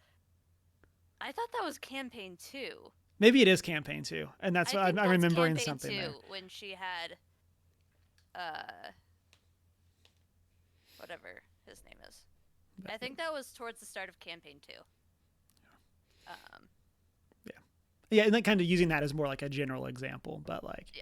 I thought that was campaign 2. Maybe it is campaign 2, and that's what think I'm that's remembering campaign something 2, there. when she had, whatever his name is. I think that was towards the start of campaign 2. Yeah, and then kind of using that as more like a general example, but like, Yeah.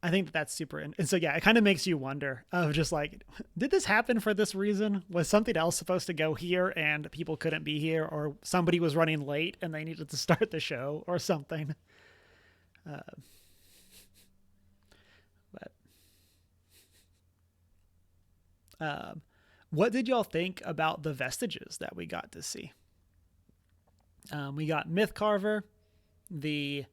I think that's super. And so, yeah, it kind of makes you wonder of just like, did this happen for this reason? Was something else supposed to go here and people couldn't be here, or somebody was running late and they needed to start the show or something? What did y'all think about the vestiges that we got to see? We got Myth Carver, the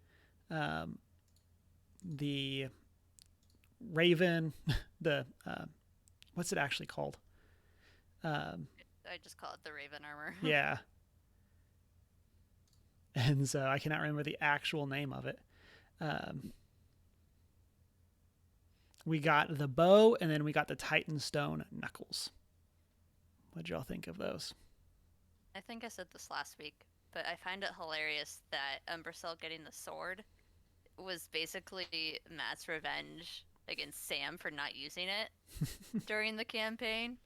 Raven, the what's it actually called? I just call it the Raven armor. Yeah. And so I cannot remember the actual name of it. We got the bow, and then we got the Titan Stone knuckles. What did y'all think of those? I think I said this last week, but I find it hilarious that Umbercell getting the sword was basically Matt's revenge against Sam for not using it during the campaign,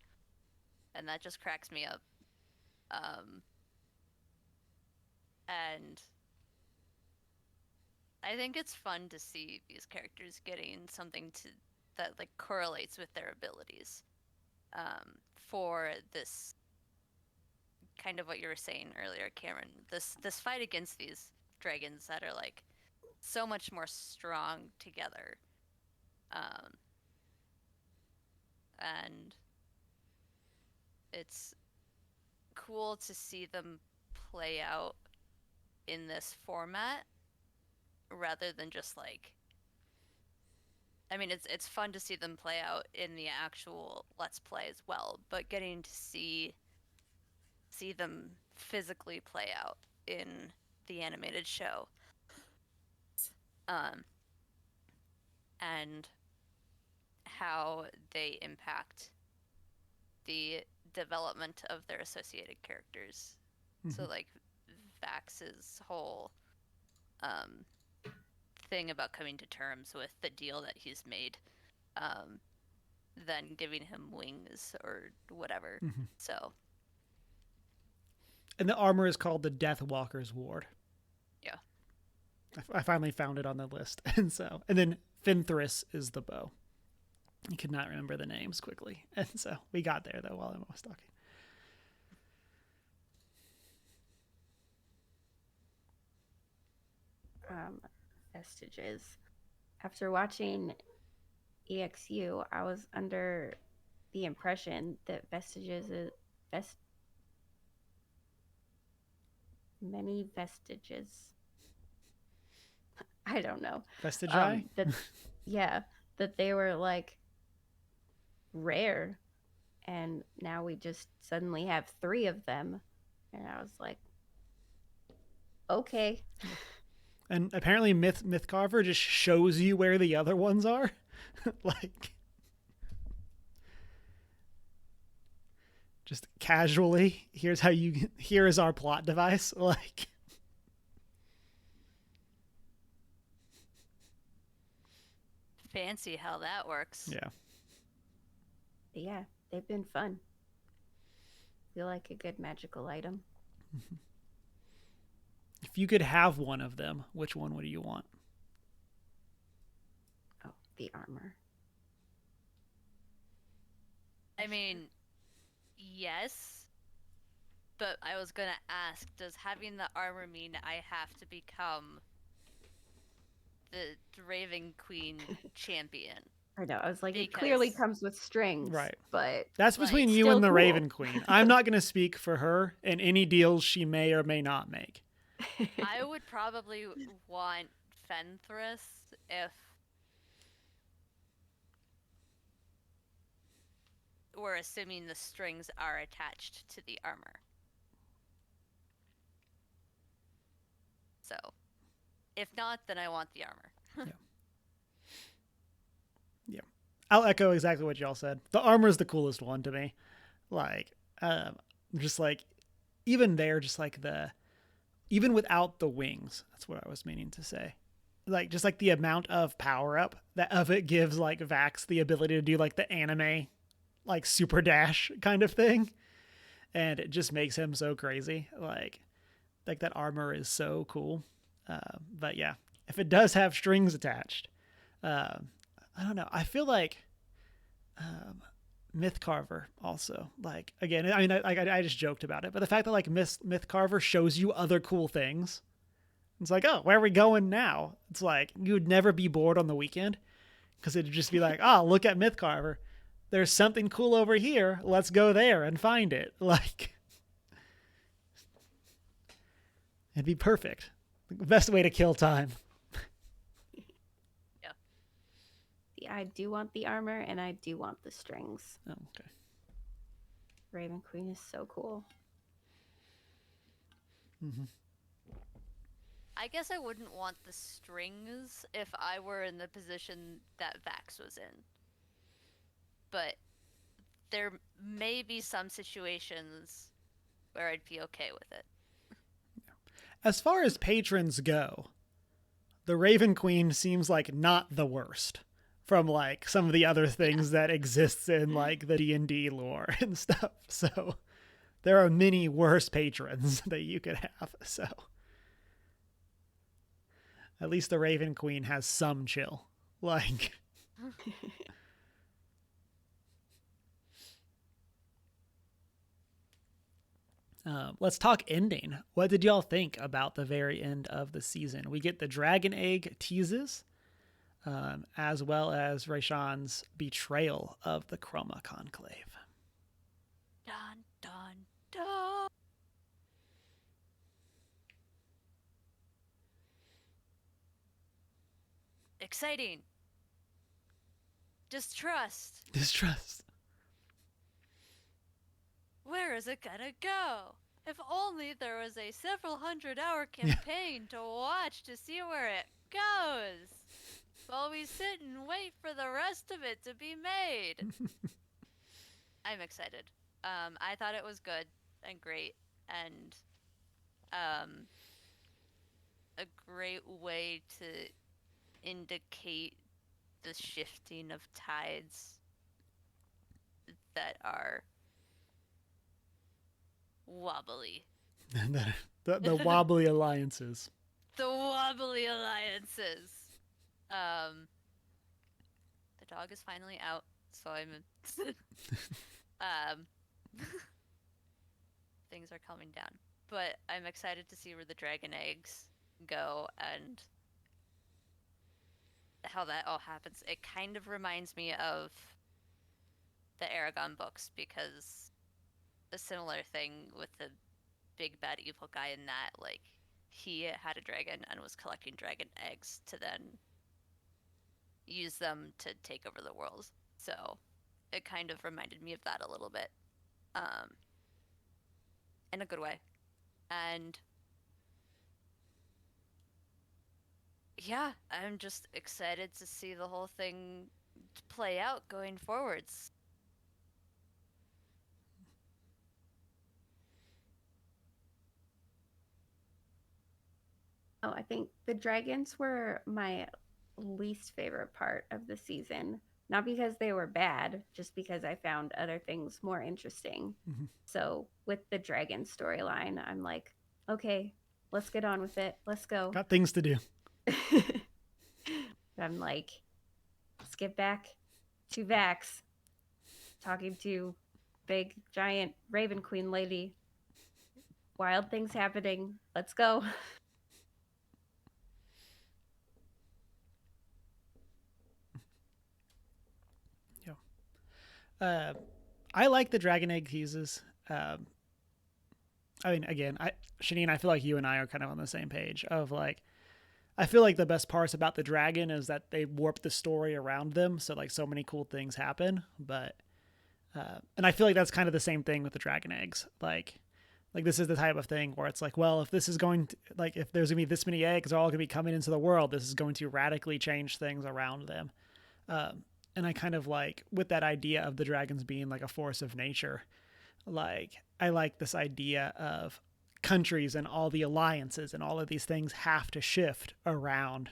and that just cracks me up. And I think it's fun to see these characters getting something that like correlates with their abilities. For this kind of what you were saying earlier, Cameron, this fight against these dragons that are like so much more strong together. And it's cool to see them play out in this format rather than just like, I mean, it's fun to see them play out in the actual Let's Play as well, but getting to see them physically play out in the animated show, and how they impact the development of their associated characters. Mm-hmm. So like Vax's whole thing about coming to terms with the deal that he's made, then giving him wings or whatever. Mm-hmm. So, and the armor is called the Deathwalker's Ward. Yeah, I finally found it on the list. And then Fenthris is the bow. I could not remember the names quickly, and so we got there though while I was talking. Vestiges. After watching EXU, I was under the impression that Vestiges is many vestiges. I don't know. Vestigii? That they were like rare, and now we just suddenly have 3 of them, and I was like, okay. And apparently Myth Carver just shows you where the other ones are. Like, just casually, here is our plot device. Like, fancy how that works. Yeah, they've been fun. Feel like a good magical item. Mm-hmm. If you could have one of them, which one would you want? Oh, the armor. I mean, yes, but I was gonna ask, does having the armor mean I have to become the Raven Queen champion. I know. I was like, it clearly Because- comes with strings, Right. but That's Like, between you still and the cool. Raven Queen. I'm not going to speak for her and any deals she may or may not make. I would probably want Fenthras if we're assuming the strings are attached to the armor. So, if not, then I want the armor. Yeah. I'll echo exactly what y'all said. The armor is the coolest one to me. Like, just like, even there, just like even without the wings, that's what I was meaning to say. Like, just like the amount of power up that of it gives like Vax the ability to do like the anime, like super dash kind of thing. And it just makes him so crazy. Like that armor is so cool. But yeah, if it does have strings attached, I don't know. I feel like Myth Carver also, like, again, I mean, I just joked about it, but the fact that like Myth Carver shows you other cool things, it's like, oh, where are we going now? It's like you would never be bored on the weekend because it'd just be like, oh, look at Myth Carver. There's something cool over here. Let's go there and find it. Like, it'd be perfect. The best way to kill time. Yeah, I do want the armor and I do want the strings. Oh, okay. Raven Queen is so cool. Mm-hmm. I guess I wouldn't want the strings if I were in the position that Vax was in. But there may be some situations where I'd be okay with it. As far as patrons go, the Raven Queen seems like not the worst from like some of the other things that exists in like the D&D lore and stuff. So there are many worse patrons that you could have. So at least the Raven Queen has some chill. Like, let's talk ending. What did y'all think about the very end of the season? We get the dragon egg teases, as well as Rayshawn's betrayal of the Chroma Conclave. Dun, dun, dun. Exciting. Distrust. Distrust. Where is it gonna go? If only there was a several 100-hour campaign to watch to see where it goes. While we sit and wait for the rest of it to be made. I'm excited. I thought it was good and great and a great way to indicate the shifting of tides that are wobbly. the wobbly alliances. The wobbly alliances. The dog is finally out, so I'm things are calming down. But I'm excited to see where the dragon eggs go and how that all happens. It kind of reminds me of the Aragon books because a similar thing with the big bad evil guy in that, like, he had a dragon and was collecting dragon eggs to then use them to take over the world. So it kind of reminded me of that a little bit, in a good way. And yeah, I'm just excited to see the whole thing play out going forwards. Oh, I think the dragons were my least favorite part of the season. Not because they were bad, just because I found other things more interesting. Mhm. So with the dragon storyline, I'm like, okay, let's get on with it. Let's go. Got things to do. I'm like, let's get back to Vax, talking to big giant Raven Queen lady. Wild things happening. Let's go. Uh, I like the dragon egg teases. Um, I mean, again, Shanine, I feel like you and I are kind of on the same page of like, I feel like the best parts about the dragon is that they warp the story around them, so like so many cool things happen. But and I feel like that's kind of the same thing with the dragon eggs. Like this is the type of thing where it's like, well, if this is going to, like, if there's gonna be this many eggs, they're all gonna be coming into the world. This is going to radically change things around them. And I kind of like with that idea of the dragons being like a force of nature. Like I like this idea of countries and all the alliances and all of these things have to shift around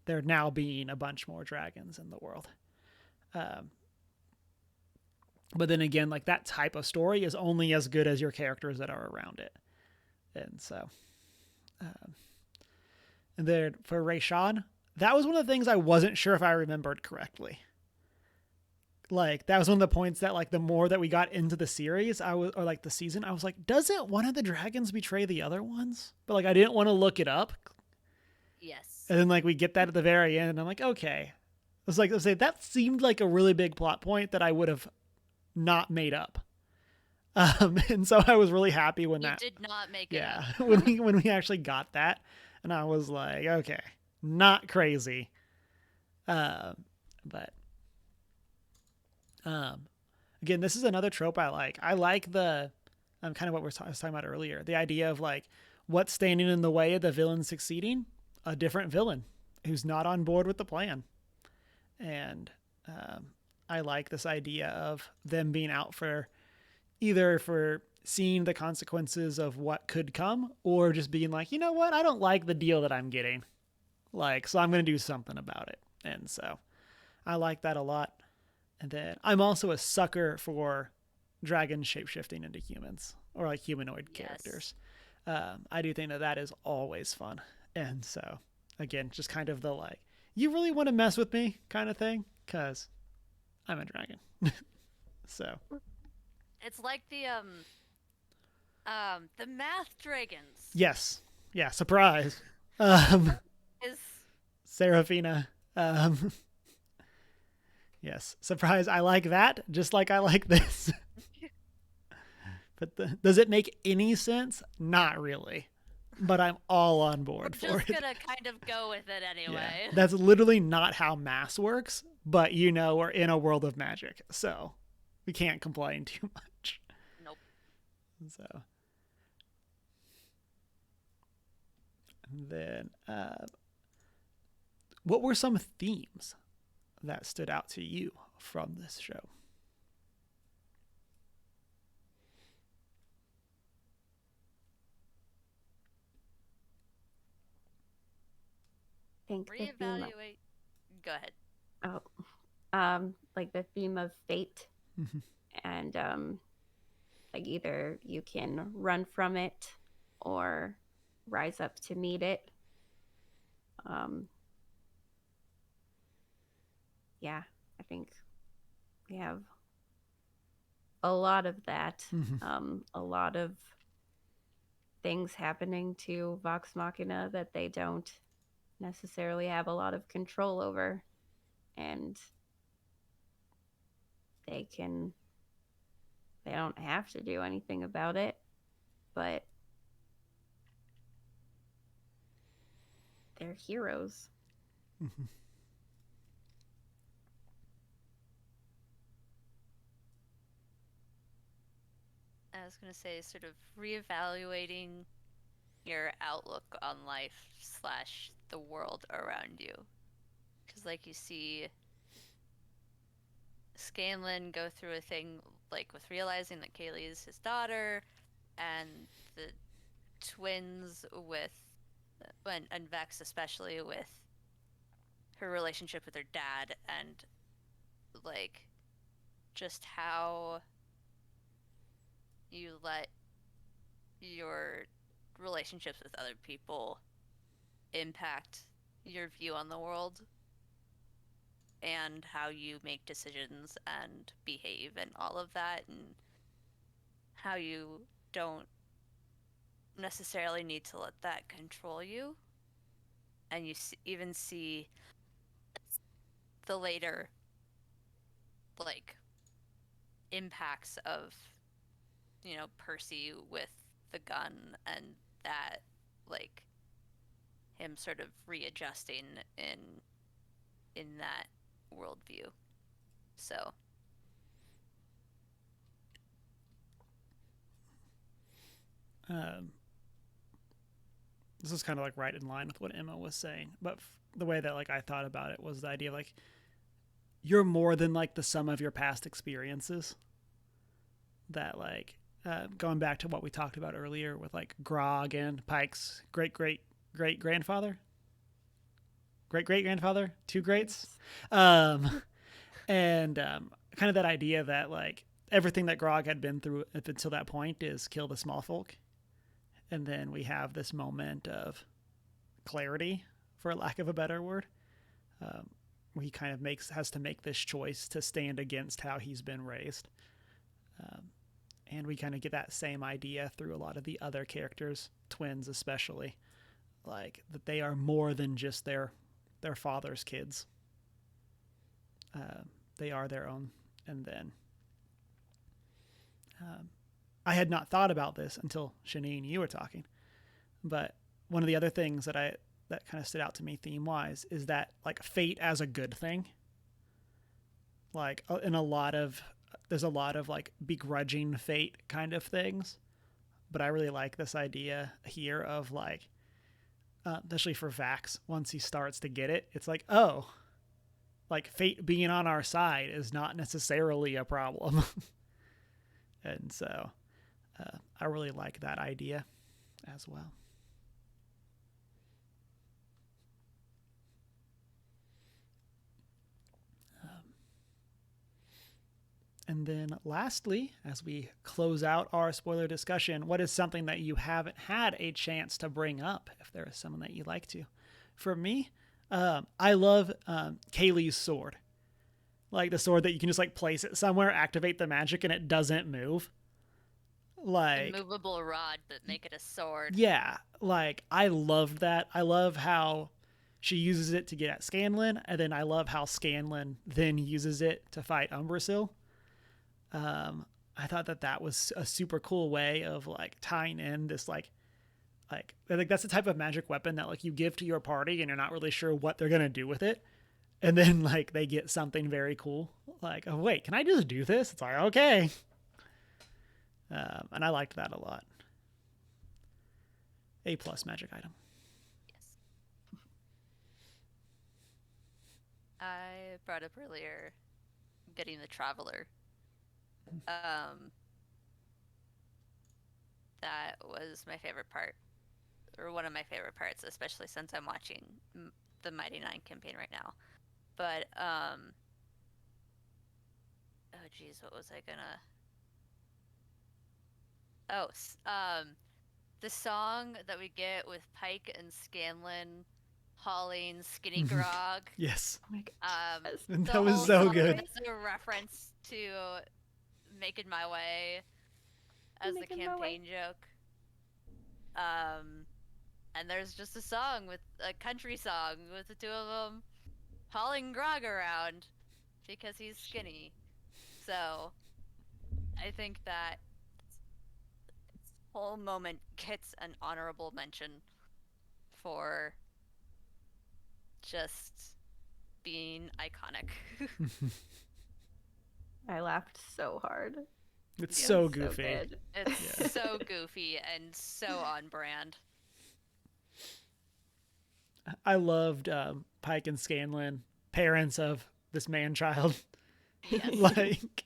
there now being a bunch more dragons in the world. Um, but then again, like that type of story is only as good as your characters that are around it. And so, um, and then for Rayshawn, that was one of the things I wasn't sure if I remembered correctly. Like that was one of the points that like the more that we got into the series, I was or like the season, I was like, doesn't one of the dragons betray the other ones? But like I didn't want to look it up. Yes. And then like we get that at the very end, and I'm like, okay. I was like, that seemed like a really big plot point that I would have not made up. And so I was really happy when You that did not make it yeah up. when we actually got that, and I was like, okay, not crazy. But again, this is another trope I like. I like the kind of what I was talking about earlier, the idea of like what's standing in the way of the villain succeeding, a different villain who's not on board with the plan, and I like this idea of them being out for either for seeing the consequences of what could come or just being like, you know what, I don't like the deal that I'm getting, like, so I'm going to do something about it. And so I like that a lot. And then I'm also a sucker for dragons shapeshifting into humans or like humanoid characters. I do think that that is always fun. And so, again, just kind of the like, you really want to mess with me kind of thing, because I'm a dragon. So, It's like the math dragons yes. Yeah, surprise. is Serafina. Yes, surprise. I like that just like I like this. But does it make any sense? Not really. But I'm all on board we're for just it. gonna kind of go with it anyway. Yeah. That's literally not how math works, but you know, we're in a world of magic, so we can't complain too much. Nope. So, and then, what were some themes that stood out to you from this show? I think the theme Reevaluate. Go ahead. like the theme of fate, Mhm. and like either you can run from it or rise up to meet it. Um, yeah, I think we have a lot of that. Mhm. A lot of things happening to Vox Machina that they don't necessarily have a lot of control over, and they don't have to do anything about it, but they're heroes. Mhm. I was gonna say, sort of reevaluating your outlook on life slash the world around you, because like you see Scanlan go through a thing like with realizing that Kaylee is his daughter, and the twins with and Vex especially with her relationship with her dad, and like just how you let your relationships with other people impact your view on the world and how you make decisions and behave and all of that, and how you don't necessarily need to let that control you. And you even see the later like impacts of, Percy with the gun, and that, like, him sort of readjusting in that worldview. So this is kind of like right in line with what Emma was saying, but the way that like I thought about it was the idea of like you're more than like the sum of your past experiences. That like going back to what we talked about earlier with like Grog and Pike's great grandfather, great grandfather, two greats, and kind of that idea that like everything that Grog had been through up until that point is kill the small folk, and then we have this moment of clarity, for lack of a better word, where he kind of has to make this choice to stand against how he's been raised. And we kind of get that same idea through a lot of the other characters, twins especially, like that they are more than just their father's kids. They are their own. And then I had not thought about this until Shanine, you were talking, but one of the other things that kind of stood out to me theme wise is that like fate as a good thing. Like in there's a lot of like begrudging fate kind of things, but I really like this idea here of like, especially for Vax, once he starts to get it, it's like, oh, like fate being on our side is not necessarily a problem. And so I really like that idea as well. And then lastly, as we close out our spoiler discussion, what is something that you haven't had a chance to bring up, if there is someone that you'd like to? For me, I love Kaylee's sword. Like the sword that you can just like place it somewhere, activate the magic, and it doesn't move. Like immovable rod, but make it a sword. Yeah, like I loved that. I love how she uses it to get at Scanlan, and then I love how Scanlan then uses it to fight Umbrasyl. I thought that was a super cool way of like tying in this like that's the type of magic weapon that like you give to your party and you're not really sure what they're gonna do with it, and then like they get something very cool. Like, oh wait, can I just do this? It's like okay, and I liked that a lot. A+ magic item. Yes. I brought up earlier getting the Traveler. That was my favorite part, or one of my favorite parts, especially since I'm watching the Mighty Nine campaign right now. But oh geez, what was I gonna? The song that we get with Pike and Scanlan hauling Skinny Grog. Yes. Oh my God. And that was so good. It's a reference to Making My Way as the campaign joke. And there's just a country song with the two of them hauling Grog around because he's skinny. So I think that this whole moment gets an honorable mention for just being iconic. I laughed so hard. It's so goofy. So it's so goofy and so on brand. I loved Pike and Scanlan, parents of this man-child. Yes. Like,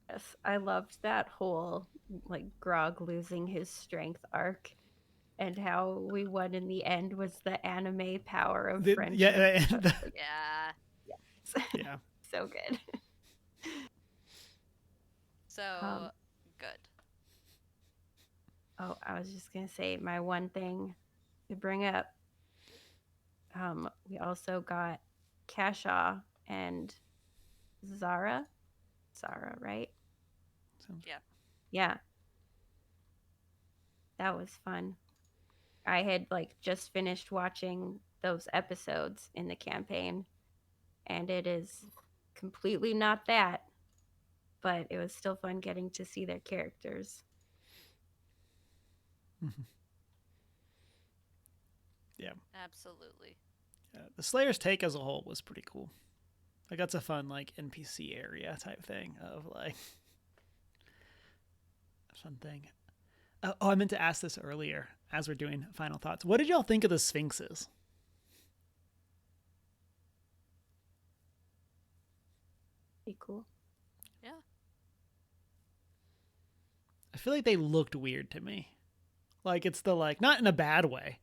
yes, I loved that whole like Grog losing his strength arc, and how we won in the end was the anime power of friendship. Yeah. Yeah. So good. So good. Oh, I was just gonna say my one thing to bring up. We also got Kasha and Zara, right? Yeah. Yeah. That was fun. I had like just finished watching those episodes in the campaign, and it is completely not that. But it was still fun getting to see their characters. Yeah. Absolutely. The Slayer's take as a whole was pretty cool. Like that's a fun like NPC area type thing of like fun thing. Oh, I meant to ask this earlier as we're doing final thoughts. What did y'all think of the Sphinxes? Pretty cool. Yeah. I feel like they looked weird to me. Like it's the like not in a bad way,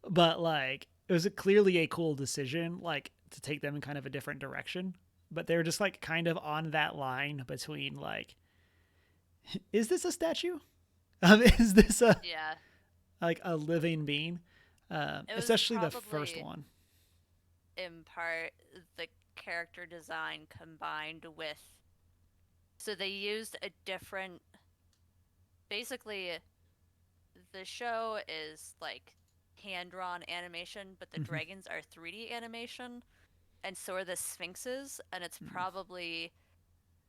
but like it was clearly a cool decision like to take them in kind of a different direction. But they were just like kind of on that line between like, is this a statue? Is this a Yeah. like a living being? It was Especially the first probably one. in part the character design combined with. So they used a different. Basically, the show is like hand drawn animation, but the dragons are 3D animation, and so are the sphinxes, and it's probably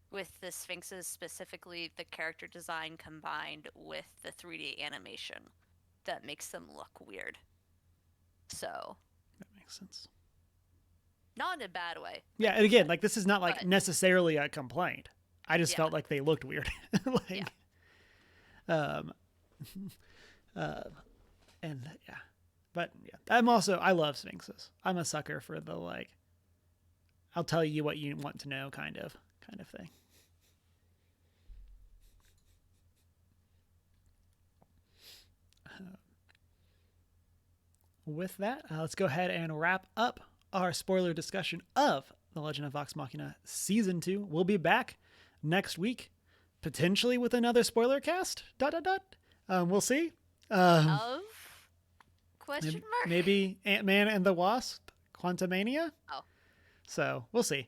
with the sphinxes specifically the character design combined with the 3D animation that makes them look weird. So That makes sense. not in a bad way. Yeah, and again, like this is not like But- necessarily a complaint. I just Yeah. felt like they looked weird. like, Yeah. and yeah, but yeah, I love Sphinxes. I'm a sucker for the like, I'll tell you what you want to know kind of thing. With that, let's go ahead and wrap up our spoiler discussion of The Legend of Vox Machina Season 2. We'll be back next week, potentially with another spoiler cast. ... We'll see. Of question mark? Maybe Ant-Man and the Wasp, Quantumania. Oh. So we'll see.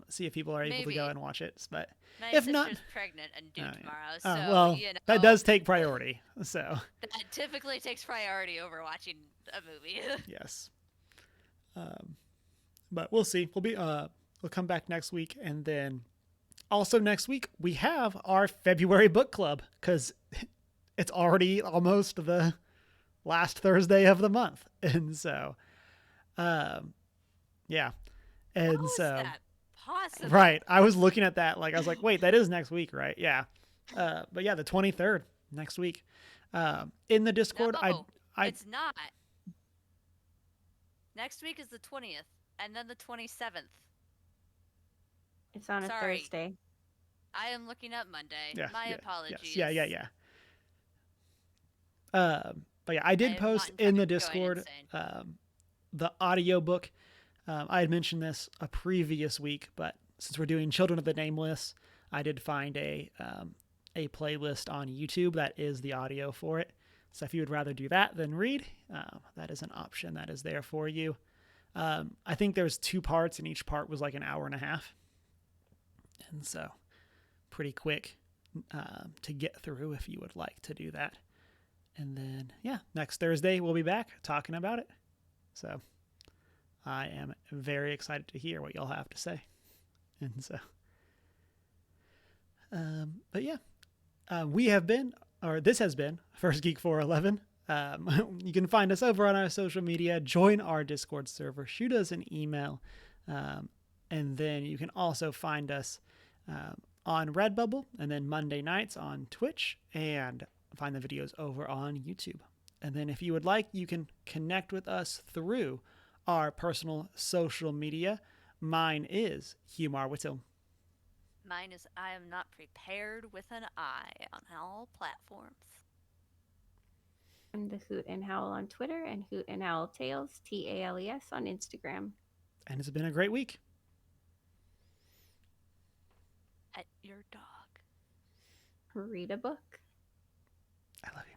See if people are able to go Maybe. and watch it. But My if sister's not, pregnant and due yeah. tomorrow, Oh, so well, you know, that does take priority. So that typically takes priority over watching a movie. yes. But we'll see. We'll come back next week, and then also next week we have our February book club because it's already almost the last Thursday of the month, and so, yeah, and How is so that possible? right. I was looking at that like I was like, wait, that is next week, right? Yeah, but yeah, the 23rd next week. In the Discord, No, I it's not. Next week is the 20th, and then the 27th. It's on a Sorry. Thursday. I am looking up Monday. yeah, My yeah, apologies. Yes, yeah. But yeah, I did am post not in the going Discord insane. the audiobook. I had mentioned this a previous week, but since we're doing Children of the Nameless, I did find a playlist on YouTube that is the audio for it. So if you would rather do that than read, that is an option that is there for you. I think there's 2 parts, and each part was like an hour and a half. And so pretty quick to get through if you would like to do that. And then, yeah, next Thursday we'll be back talking about it. So I am very excited to hear what y'all have to say. And so, but yeah, this has been First Geek 411. You can find us over on our social media, join our Discord server, shoot us an email, and then you can also find us on Redbubble, and then Monday nights on Twitch, and find the videos over on YouTube. And then if you would like, you can connect with us through our personal social media. Mine is Hugh Marwittel. Mine is I am not prepared with an I on all platforms. I'm the Hoot and Howl on Twitter and Hoot and Owl Tales, TALES on Instagram. And it's been a great week. At your dog. Read a book. I love you.